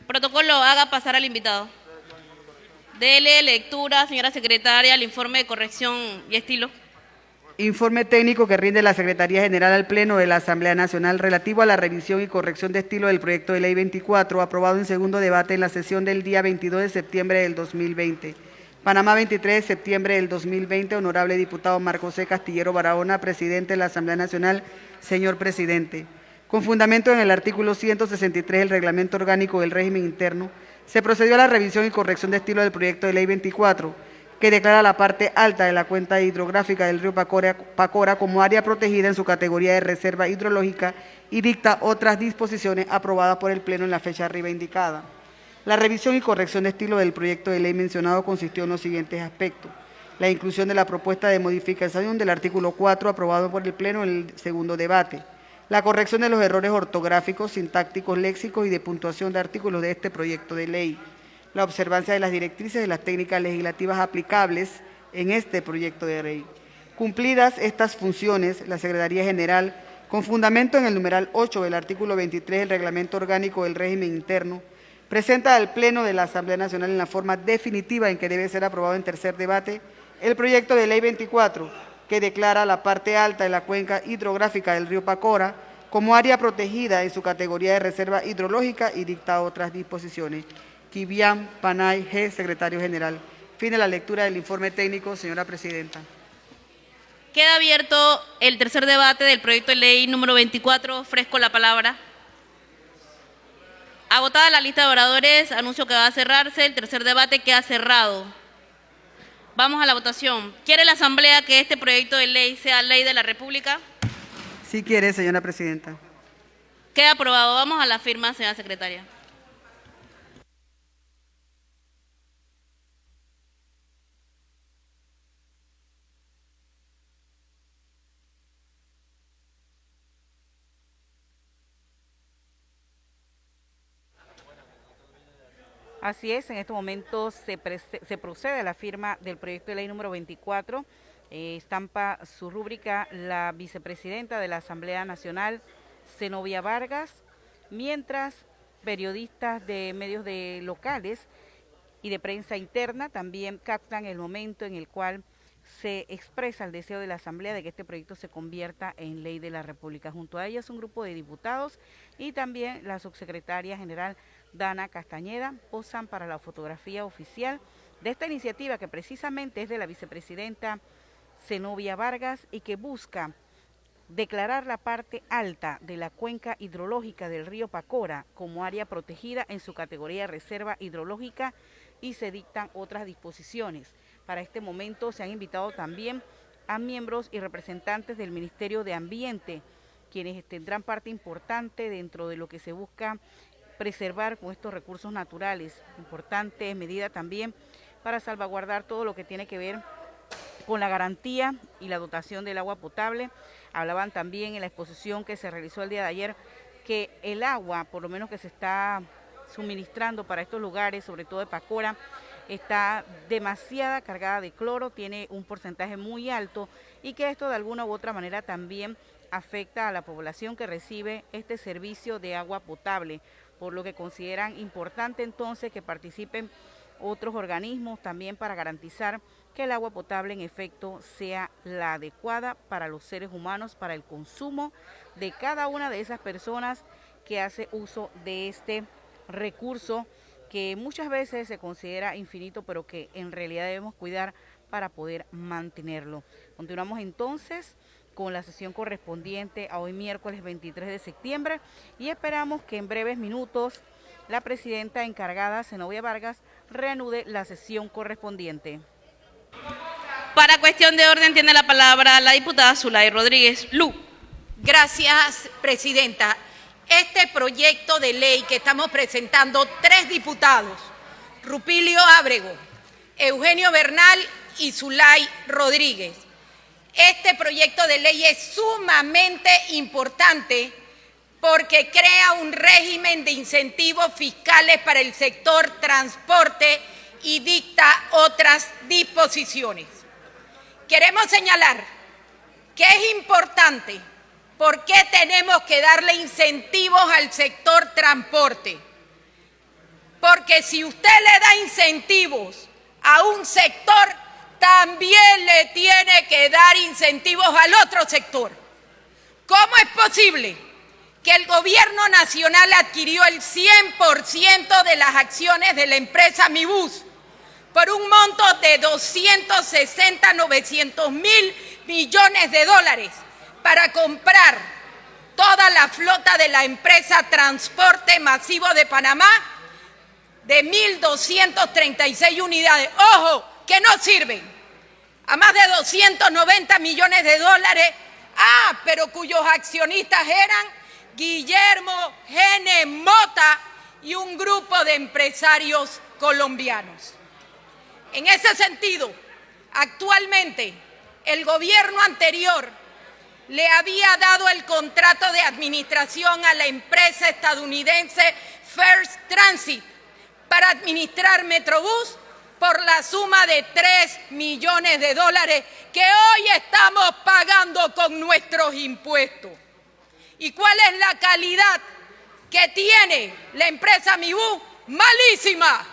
[SPEAKER 9] Protocolo, haga pasar al invitado. Dele lectura, señora secretaria, al informe de corrección y estilo.
[SPEAKER 2] Informe técnico que rinde la Secretaría General al Pleno de la Asamblea Nacional relativo a la revisión y corrección de estilo del proyecto de ley 24, aprobado en segundo debate en la sesión del día 22 de septiembre del 2020. Panamá, 23 de septiembre del 2020. Honorable diputado Marco C. Castillero Barahona, presidente de la Asamblea Nacional. Señor presidente, con fundamento en el artículo 163 del Reglamento Orgánico del Régimen Interno, se procedió a la revisión y corrección de estilo del proyecto de ley 24, que declara la parte alta de la cuenca hidrográfica del río Pacora como área protegida en su categoría de reserva hidrológica y dicta otras disposiciones aprobadas por el Pleno en la fecha arriba indicada. La revisión y corrección de estilo del proyecto de ley mencionado consistió en los siguientes aspectos: la inclusión de la propuesta de modificación del artículo 4 aprobado por el Pleno en el segundo debate, la corrección de los errores ortográficos, sintácticos, léxicos y de puntuación de artículos de este proyecto de ley, la observancia de las directrices de las técnicas legislativas aplicables en este proyecto de ley. Cumplidas estas funciones, la Secretaría General Con fundamento en el numeral 8 del artículo 23 del Reglamento Orgánico del Régimen Interno, presenta al Pleno de la Asamblea Nacional en la forma definitiva en que debe ser aprobado en tercer debate el proyecto de Ley 24, que declara la parte alta de la cuenca hidrográfica del río Pacora como área protegida en su categoría de reserva hidrológica y dicta otras disposiciones. Kivian Panay G., Secretario General. Fin de la lectura del informe técnico, señora Presidenta.
[SPEAKER 9] Queda abierto el tercer debate del proyecto de ley número 24. Ofrezco la palabra. Agotada la lista de oradores, anuncio que va a cerrarse. El tercer debate queda cerrado. Vamos a la votación. ¿Quiere la Asamblea que este proyecto de ley sea ley de la República?
[SPEAKER 2] Sí quiere, señora Presidenta.
[SPEAKER 9] Queda aprobado. Vamos a la firma, señora Secretaria.
[SPEAKER 1] Así es, en este momento se procede a la firma del proyecto de ley número 24. Estampa su rúbrica la vicepresidenta de la Asamblea Nacional, Zenobia Vargas, mientras periodistas de medios locales y de prensa interna también captan el momento en el cual se expresa el deseo de la Asamblea de que este proyecto se convierta en ley de la República. Junto a ellos un grupo de diputados y también la subsecretaria general Dana Castañeda posan para la fotografía oficial de esta iniciativa que precisamente es de la vicepresidenta Zenobia Vargas y que busca declarar la parte alta de la cuenca hidrológica del río Pacora como área protegida en su categoría de reserva hidrológica y se dictan otras disposiciones. Para este momento se han invitado también a miembros y representantes del Ministerio de Ambiente, quienes tendrán parte importante dentro de lo que se busca preservar con estos recursos naturales. Importante medida también para salvaguardar todo lo que tiene que ver con la garantía y la dotación del agua potable. Hablaban también en la exposición que se realizó el día de ayer que el agua, por lo menos que se está suministrando para estos lugares, sobre todo de Pacora, está demasiada cargada de cloro, tiene un porcentaje muy alto y que esto de alguna u otra manera también afecta a la población que recibe este servicio de agua potable, por lo que consideran importante entonces que participen otros organismos también para garantizar que el agua potable en efecto sea la adecuada para los seres humanos, para el consumo de cada una de esas personas que hace uso de este recurso que muchas veces se considera infinito, pero que en realidad debemos cuidar para poder mantenerlo. Continuamos entonces con la sesión correspondiente a hoy miércoles 23 de septiembre y esperamos que en breves minutos la presidenta encargada, Zenobia Vargas, reanude la sesión correspondiente.
[SPEAKER 9] Para cuestión de orden tiene la palabra la diputada Zulay Rodríguez Lu.
[SPEAKER 8] Gracias, presidenta. Este proyecto de ley que estamos presentando 3 diputados, Rupilio Ábrego, Eugenio Bernal y Zulay Rodríguez. Este proyecto de ley es sumamente importante porque crea un régimen de incentivos fiscales para el sector transporte y dicta otras disposiciones. Queremos señalar que es importante. ¿Por qué tenemos que darle incentivos al sector transporte? Porque si usted le da incentivos a un sector, también le tiene que dar incentivos al otro sector. ¿Cómo es posible que el gobierno nacional adquirió el 100% de las acciones de la empresa Mibus por un monto de 900 millones de dólares para comprar toda la flota de la empresa Transporte Masivo de Panamá de 1.236 unidades? ¡Ojo! Que no sirven, a más de 290 millones de dólares, pero cuyos accionistas eran Guillermo Gene Mota y un grupo de empresarios colombianos. En ese sentido, actualmente, el gobierno anterior le había dado el contrato de administración a la empresa estadounidense First Transit para administrar Metrobús por la suma de 3 millones de dólares que hoy estamos pagando con nuestros impuestos. ¿Y cuál es la calidad que tiene la empresa Mibus? Malísima.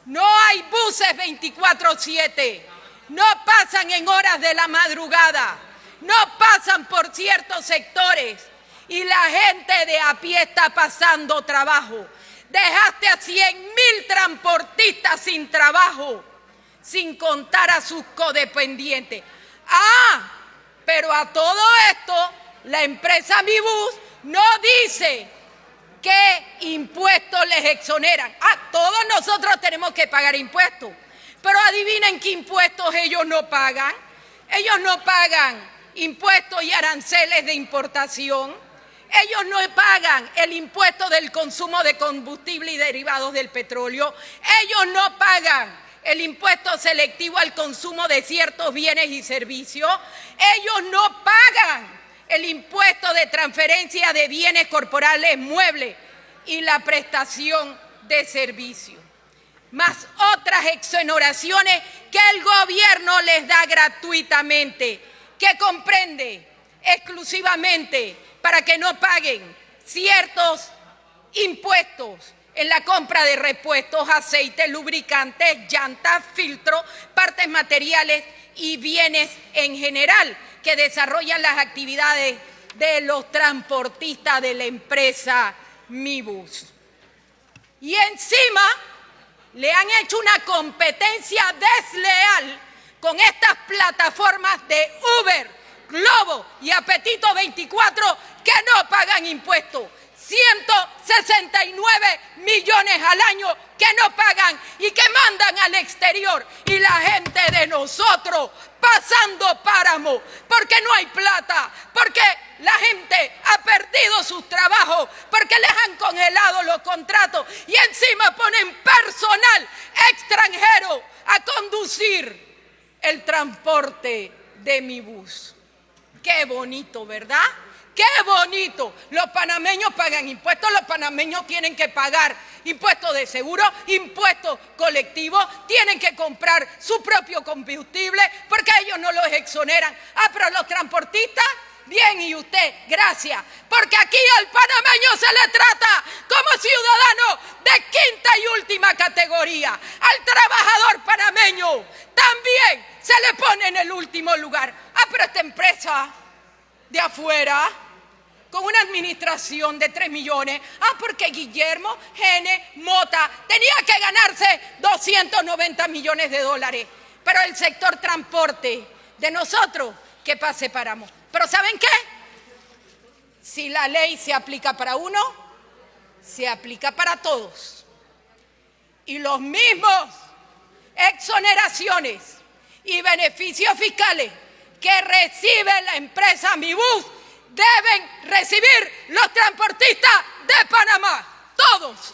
[SPEAKER 8] No hay buses 24/7, no pasan en horas de la madrugada, no pasan por ciertos sectores y la gente de a pie está pasando trabajo. Dejaste a 100.000 transportistas sin trabajo, sin contar a sus codependientes. Pero a todo esto, la empresa Mibus no dice qué impuestos les exoneran. Todos nosotros tenemos que pagar impuestos, pero adivinen qué impuestos ellos no pagan. Ellos no pagan impuestos y aranceles de importación. Ellos no pagan el impuesto del consumo de combustible y derivados del petróleo. Ellos no pagan el impuesto selectivo al consumo de ciertos bienes y servicios. Ellos no pagan el impuesto de transferencia de bienes corporales, muebles y la prestación de servicios, más otras exoneraciones que el gobierno les da gratuitamente, que comprende exclusivamente para que no paguen ciertos impuestos en la compra de repuestos, aceites, lubricantes, llantas, filtros, partes materiales y bienes en general que desarrollan las actividades de los transportistas de la empresa Mibus. Y encima le han hecho una competencia desleal con estas plataformas de Uber, Globo y Apetito 24 que no pagan impuestos. 169 millones al año que no pagan y que mandan al exterior. Y la gente de nosotros pasando páramo porque no hay plata, porque la gente ha perdido sus trabajos, porque les han congelado los contratos y encima ponen personal extranjero a conducir el transporte de Mibus. Qué bonito, ¿verdad? ¡Qué bonito! Los panameños pagan impuestos, los panameños tienen que pagar impuestos de seguro, impuestos colectivos, tienen que comprar su propio combustible porque ellos no los exoneran. Pero los transportistas, bien, y usted, gracias, porque aquí al panameño se le trata como ciudadano de quinta y última categoría. Al trabajador panameño también se le pone en el último lugar. Pero esta empresa de afuera, con una administración de 3 millones, porque Guillermo N. Mota tenía que ganarse 290 millones de dólares. Pero el sector transporte de nosotros, ¿qué pase paramos? Pero ¿saben qué? Si la ley se aplica para uno, se aplica para todos. Y los mismos exoneraciones y beneficios fiscales que recibe la empresa Mibus deben recibir los transportistas de Panamá. Todos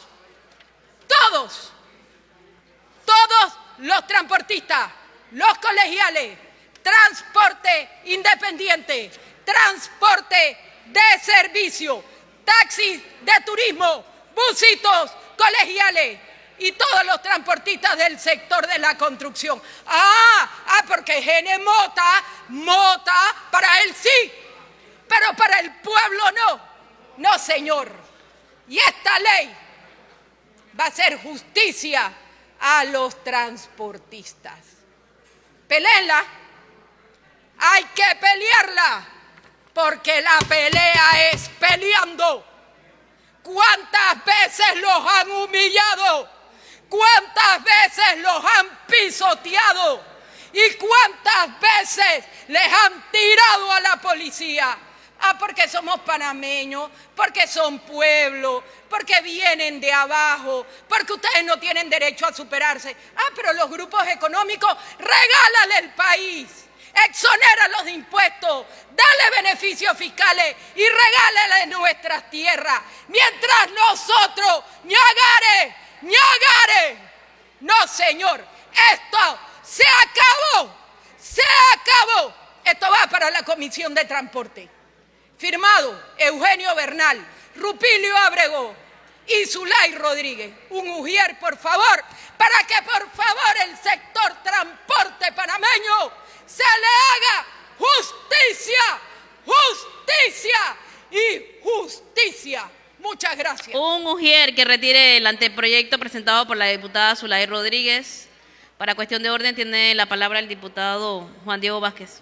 [SPEAKER 8] los transportistas, los colegiales, transporte independiente, transporte de servicio, taxis de turismo, busitos colegiales y todos los transportistas del sector de la construcción. Porque Gene Mota, para él sí, pero para el pueblo no. No, señor. Y esta ley va a hacer justicia a los transportistas. Peléenla. Hay que pelearla, porque la pelea es peleando. ¿Cuántas veces los han humillado? ¿Cuántas veces los han pisoteado? ¿Y cuántas veces les han tirado a la policía? Porque somos panameños, porque son pueblo, porque vienen de abajo, porque ustedes no tienen derecho a superarse. Pero los grupos económicos, regálale el país, exonéralos de impuestos, dale beneficios fiscales y regálale nuestras tierras. Mientras nosotros, ñagare. No, señor, esto se acabó. Esto va para la Comisión de Transporte. Firmado Eugenio Bernal, Rupilio Ábrego y Zulay Rodríguez. Un ujier, por favor, para que por favor el sector transporte panameño se le haga justicia
[SPEAKER 10] y justicia. Muchas gracias.
[SPEAKER 9] Un ujier que retire el anteproyecto presentado por la diputada Zulay Rodríguez. Para cuestión de orden tiene la palabra el diputado Juan Diego Vázquez.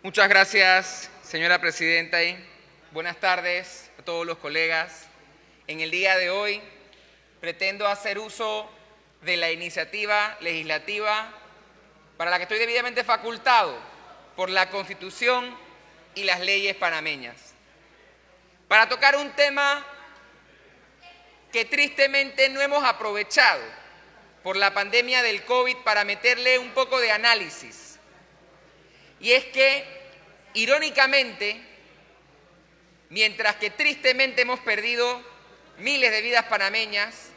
[SPEAKER 11] Muchas gracias, señora presidenta. Buenas tardes a todos los colegas. En el día de hoy pretendo hacer uso de la iniciativa legislativa para la que estoy debidamente facultado por la Constitución y las leyes panameñas, para tocar un tema que tristemente no hemos aprovechado por la pandemia del COVID para meterle un poco de análisis. Y es que, irónicamente, mientras que tristemente hemos perdido miles de vidas panameñas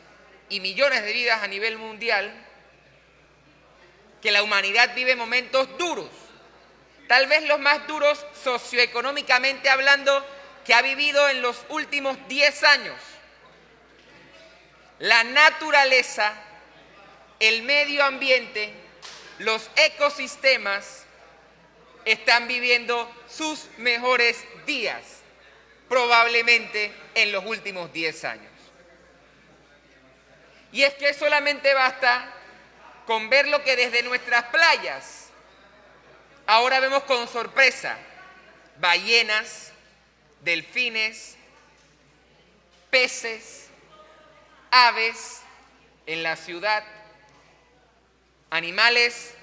[SPEAKER 11] y millones de vidas a nivel mundial, que la humanidad vive momentos duros, tal vez los más duros socioeconómicamente hablando que ha vivido en los últimos 10 años. La naturaleza, el medio ambiente, los ecosistemas están viviendo sus mejores días, probablemente en los últimos 10 años. Y es que solamente basta con ver lo que desde nuestras playas ahora vemos con sorpresa: ballenas, delfines, peces, aves en la ciudad, animales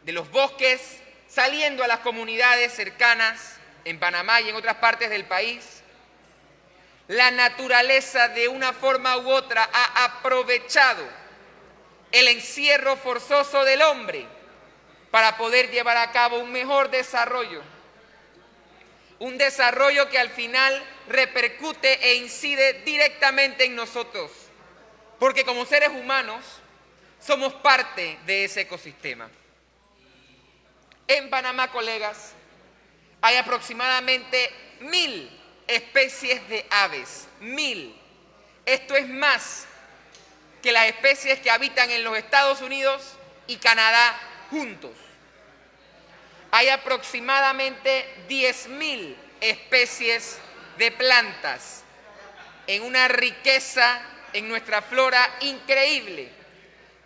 [SPEAKER 11] de los bosques saliendo a las comunidades cercanas en Panamá y en otras partes del país. La naturaleza, de una forma u otra, ha aprovechado el encierro forzoso del hombre para poder llevar a cabo un mejor desarrollo. Un desarrollo que al final repercute e incide directamente en nosotros, porque como seres humanos somos parte de ese ecosistema. En Panamá, colegas, hay aproximadamente 1000 especies de aves. 1000. Esto es más que las especies que habitan en los Estados Unidos y Canadá juntos. Hay aproximadamente 10.000 especies de plantas, en una riqueza en nuestra flora increíble,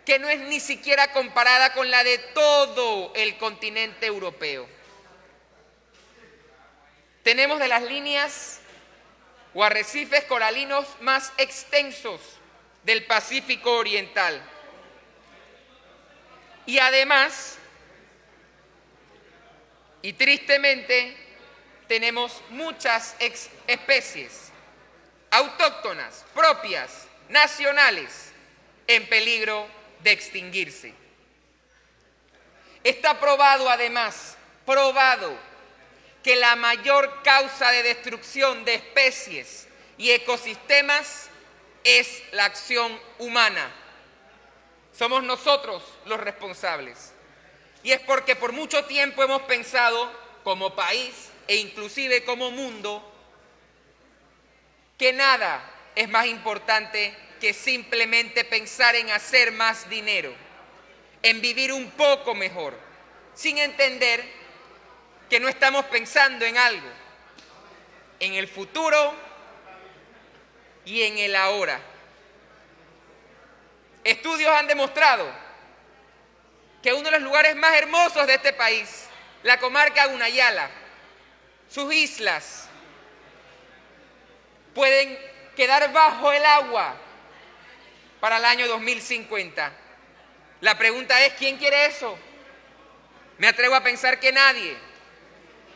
[SPEAKER 11] que no es ni siquiera comparada con la de todo el continente europeo. Tenemos de las líneas o arrecifes coralinos más extensos del Pacífico Oriental. Y además, y tristemente, tenemos muchas especies autóctonas, propias, nacionales, en peligro de extinguirse. Está probado además, que la mayor causa de destrucción de especies y ecosistemas es la acción humana. Somos nosotros los responsables. Y es porque por mucho tiempo hemos pensado, como país e inclusive como mundo, que nada es más importante que simplemente pensar en hacer más dinero, en vivir un poco mejor, sin entender que no estamos pensando en algo, en el futuro y en el ahora. Estudios han demostrado que uno de los lugares más hermosos de este país, la comarca Gunayala, sus islas, pueden quedar bajo el agua para el año 2050. La pregunta es, ¿quién quiere eso? Me atrevo a pensar que nadie.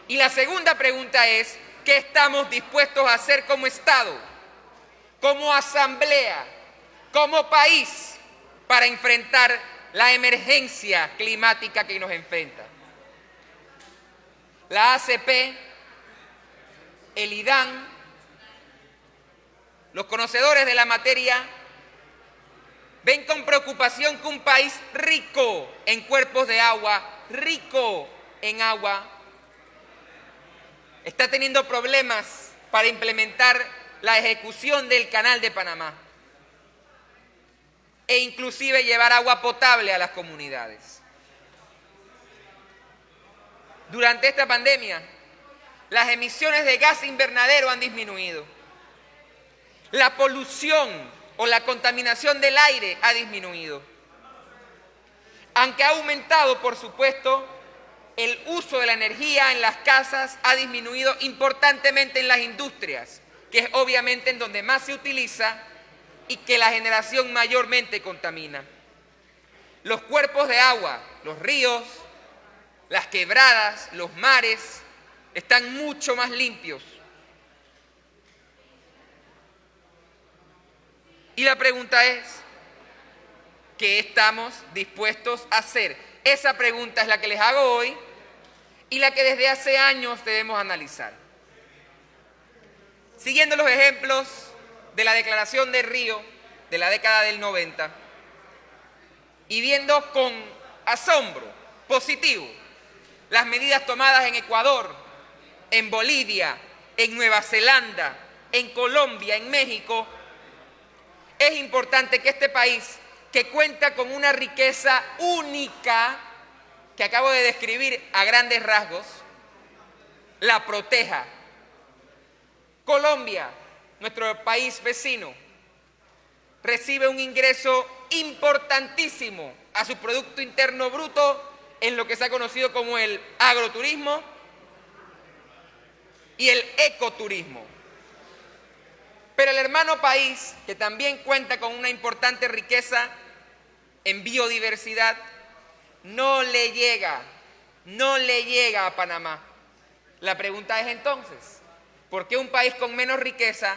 [SPEAKER 11] Y la segunda pregunta es, ¿qué estamos dispuestos a hacer como Estado, como Asamblea, como país, para enfrentar la emergencia climática que nos enfrenta? La ACP, el IDAN, los conocedores de la materia, ven con preocupación que un país rico en cuerpos de agua, rico en agua, está teniendo problemas para implementar la ejecución del Canal de Panamá e inclusive llevar agua potable a las comunidades. Durante esta pandemia las emisiones de gas invernadero han disminuido. La polución o la contaminación del aire ha disminuido. Aunque ha aumentado, por supuesto, el uso de la energía en las casas, ha disminuido importantemente en las industrias, que es obviamente en donde más se utiliza y que la generación mayormente contamina. Los cuerpos de agua, los ríos, las quebradas, los mares, están mucho más limpios. Y la pregunta es, ¿qué estamos dispuestos a hacer? Esa pregunta es la que les hago hoy y la que desde hace años debemos analizar. Siguiendo los ejemplos de la Declaración de Río de la década del 90 y viendo con asombro positivo las medidas tomadas en Ecuador, en Bolivia, en Nueva Zelanda, en Colombia, en México, es importante que este país, que cuenta con una riqueza única que acabo de describir a grandes rasgos, la proteja. Colombia, nuestro país vecino, recibe un ingreso importantísimo a su Producto Interno Bruto en lo que se ha conocido como el agroturismo y el ecoturismo. Pero el hermano país, que también cuenta con una importante riqueza en biodiversidad, no le llega a Panamá. La pregunta es entonces, ¿por qué un país con menos riqueza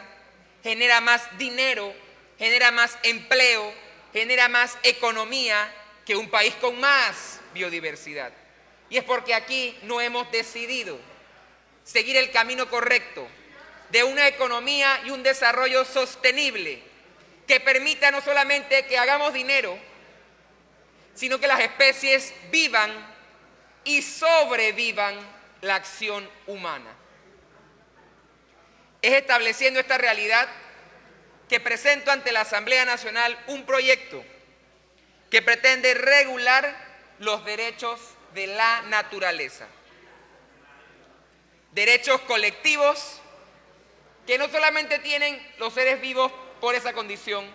[SPEAKER 11] genera más dinero, genera más empleo, genera más economía que un país con más biodiversidad? Y es porque aquí no hemos decidido seguir el camino correcto de una economía y un desarrollo sostenible que permita no solamente que hagamos dinero, sino que las especies vivan y sobrevivan la acción humana. Es estableciendo esta realidad que presento ante la Asamblea Nacional un proyecto que pretende regular los derechos de la naturaleza. Derechos colectivos que no solamente tienen los seres vivos por esa condición,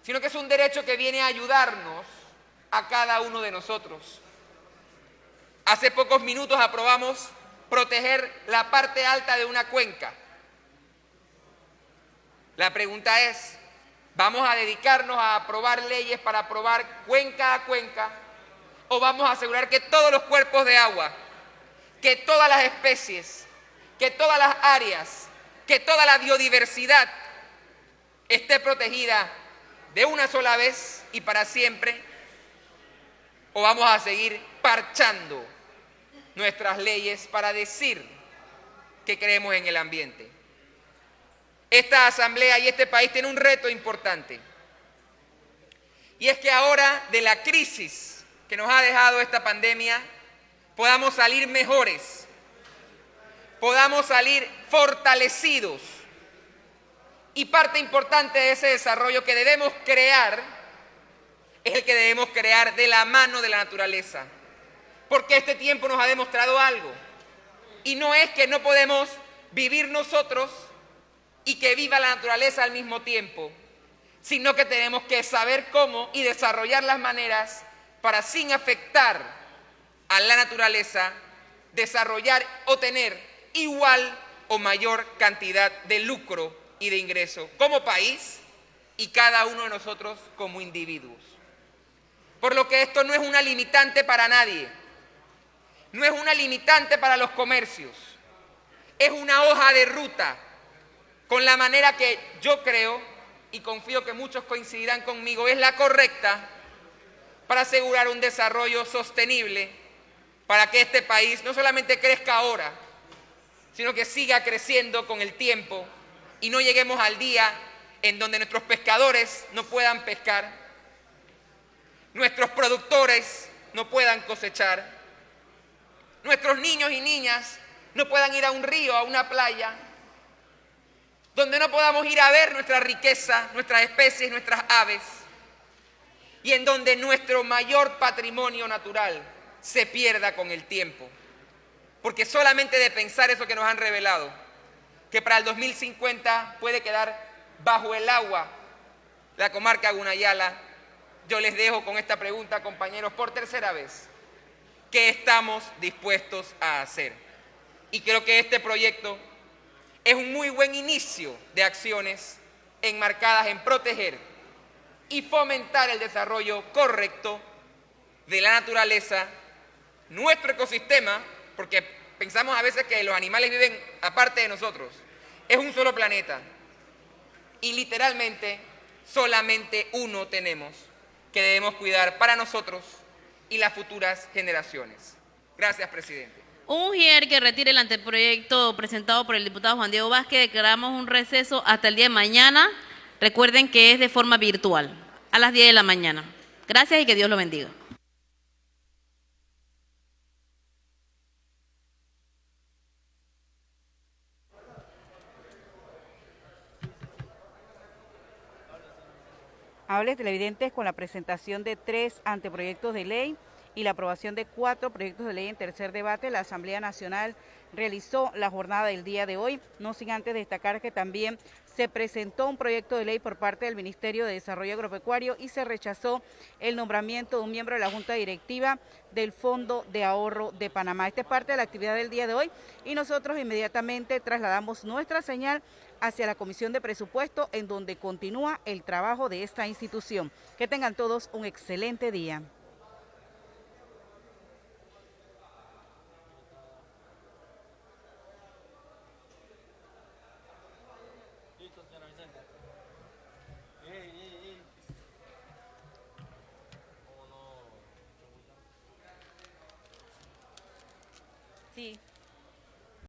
[SPEAKER 11] sino que es un derecho que viene a ayudarnos a cada uno de nosotros. Hace pocos minutos aprobamos proteger la parte alta de una cuenca. La pregunta es, ¿vamos a dedicarnos a aprobar leyes para aprobar cuenca a cuenca? ¿O vamos a asegurar que todos los cuerpos de agua, que todas las especies, que todas las áreas, que toda la biodiversidad esté protegida de una sola vez y para siempre? ¿O vamos a seguir parchando nuestras leyes para decir que creemos en el ambiente? Esta Asamblea y este país tienen un reto importante. Y es que ahora de la crisis que nos ha dejado esta pandemia, podamos salir mejores, podamos salir fortalecidos. Y parte importante de ese desarrollo que debemos crear es el que debemos crear de la mano de la naturaleza. Porque este tiempo nos ha demostrado algo. Y no es que no podemos vivir nosotros y que viva la naturaleza al mismo tiempo, sino que tenemos que saber cómo y desarrollar las maneras para, sin afectar a la naturaleza, desarrollar o tener igual o mayor cantidad de lucro y de ingreso como país y cada uno de nosotros como individuos. Por lo que esto no es una limitante para nadie, no es una limitante para los comercios, es una hoja de ruta con la manera que yo creo, y confío que muchos coincidirán conmigo, es la correcta para asegurar un desarrollo sostenible, para que este país no solamente crezca ahora, sino que siga creciendo con el tiempo y no lleguemos al día en donde nuestros pescadores no puedan pescar, nuestros productores no puedan cosechar, nuestros niños y niñas no puedan ir a un río, a una playa, donde no podamos ir a ver nuestra riqueza, nuestras especies, nuestras aves, y en donde nuestro mayor patrimonio natural se pierda con el tiempo. porque solamente de pensar eso que nos han revelado, que para el 2050 puede quedar bajo el agua la comarca Gunayala, yo les dejo con esta pregunta, compañeros, por tercera vez. ¿Qué estamos dispuestos a hacer? Y creo que este proyecto es un muy buen inicio de acciones enmarcadas en proteger y fomentar el desarrollo correcto de la naturaleza, nuestro ecosistema, porque pensamos a veces que los animales viven aparte de nosotros. Es un solo planeta y literalmente solamente uno tenemos que debemos cuidar para nosotros y las futuras generaciones. Gracias, presidente.
[SPEAKER 9] Un UJIER que retire el anteproyecto presentado por el diputado Juan Diego Vázquez. Declaramos un receso hasta el día de mañana. Recuerden que es de forma virtual, a las 10 de la mañana. Gracias y que Dios lo bendiga.
[SPEAKER 1] Amables televidentes, con la presentación de 3 anteproyectos de ley y la aprobación de 4 proyectos de ley en tercer debate, la Asamblea Nacional realizó la jornada del día de hoy, no sin antes destacar que también se presentó un proyecto de ley por parte del Ministerio de Desarrollo Agropecuario y se rechazó el nombramiento de un miembro de la Junta Directiva del Fondo de Ahorro de Panamá. Esta es parte de la actividad del día de hoy y nosotros inmediatamente trasladamos nuestra señal hacia la Comisión de Presupuesto, en donde continúa el trabajo de esta institución. Que tengan todos un excelente día. Sí.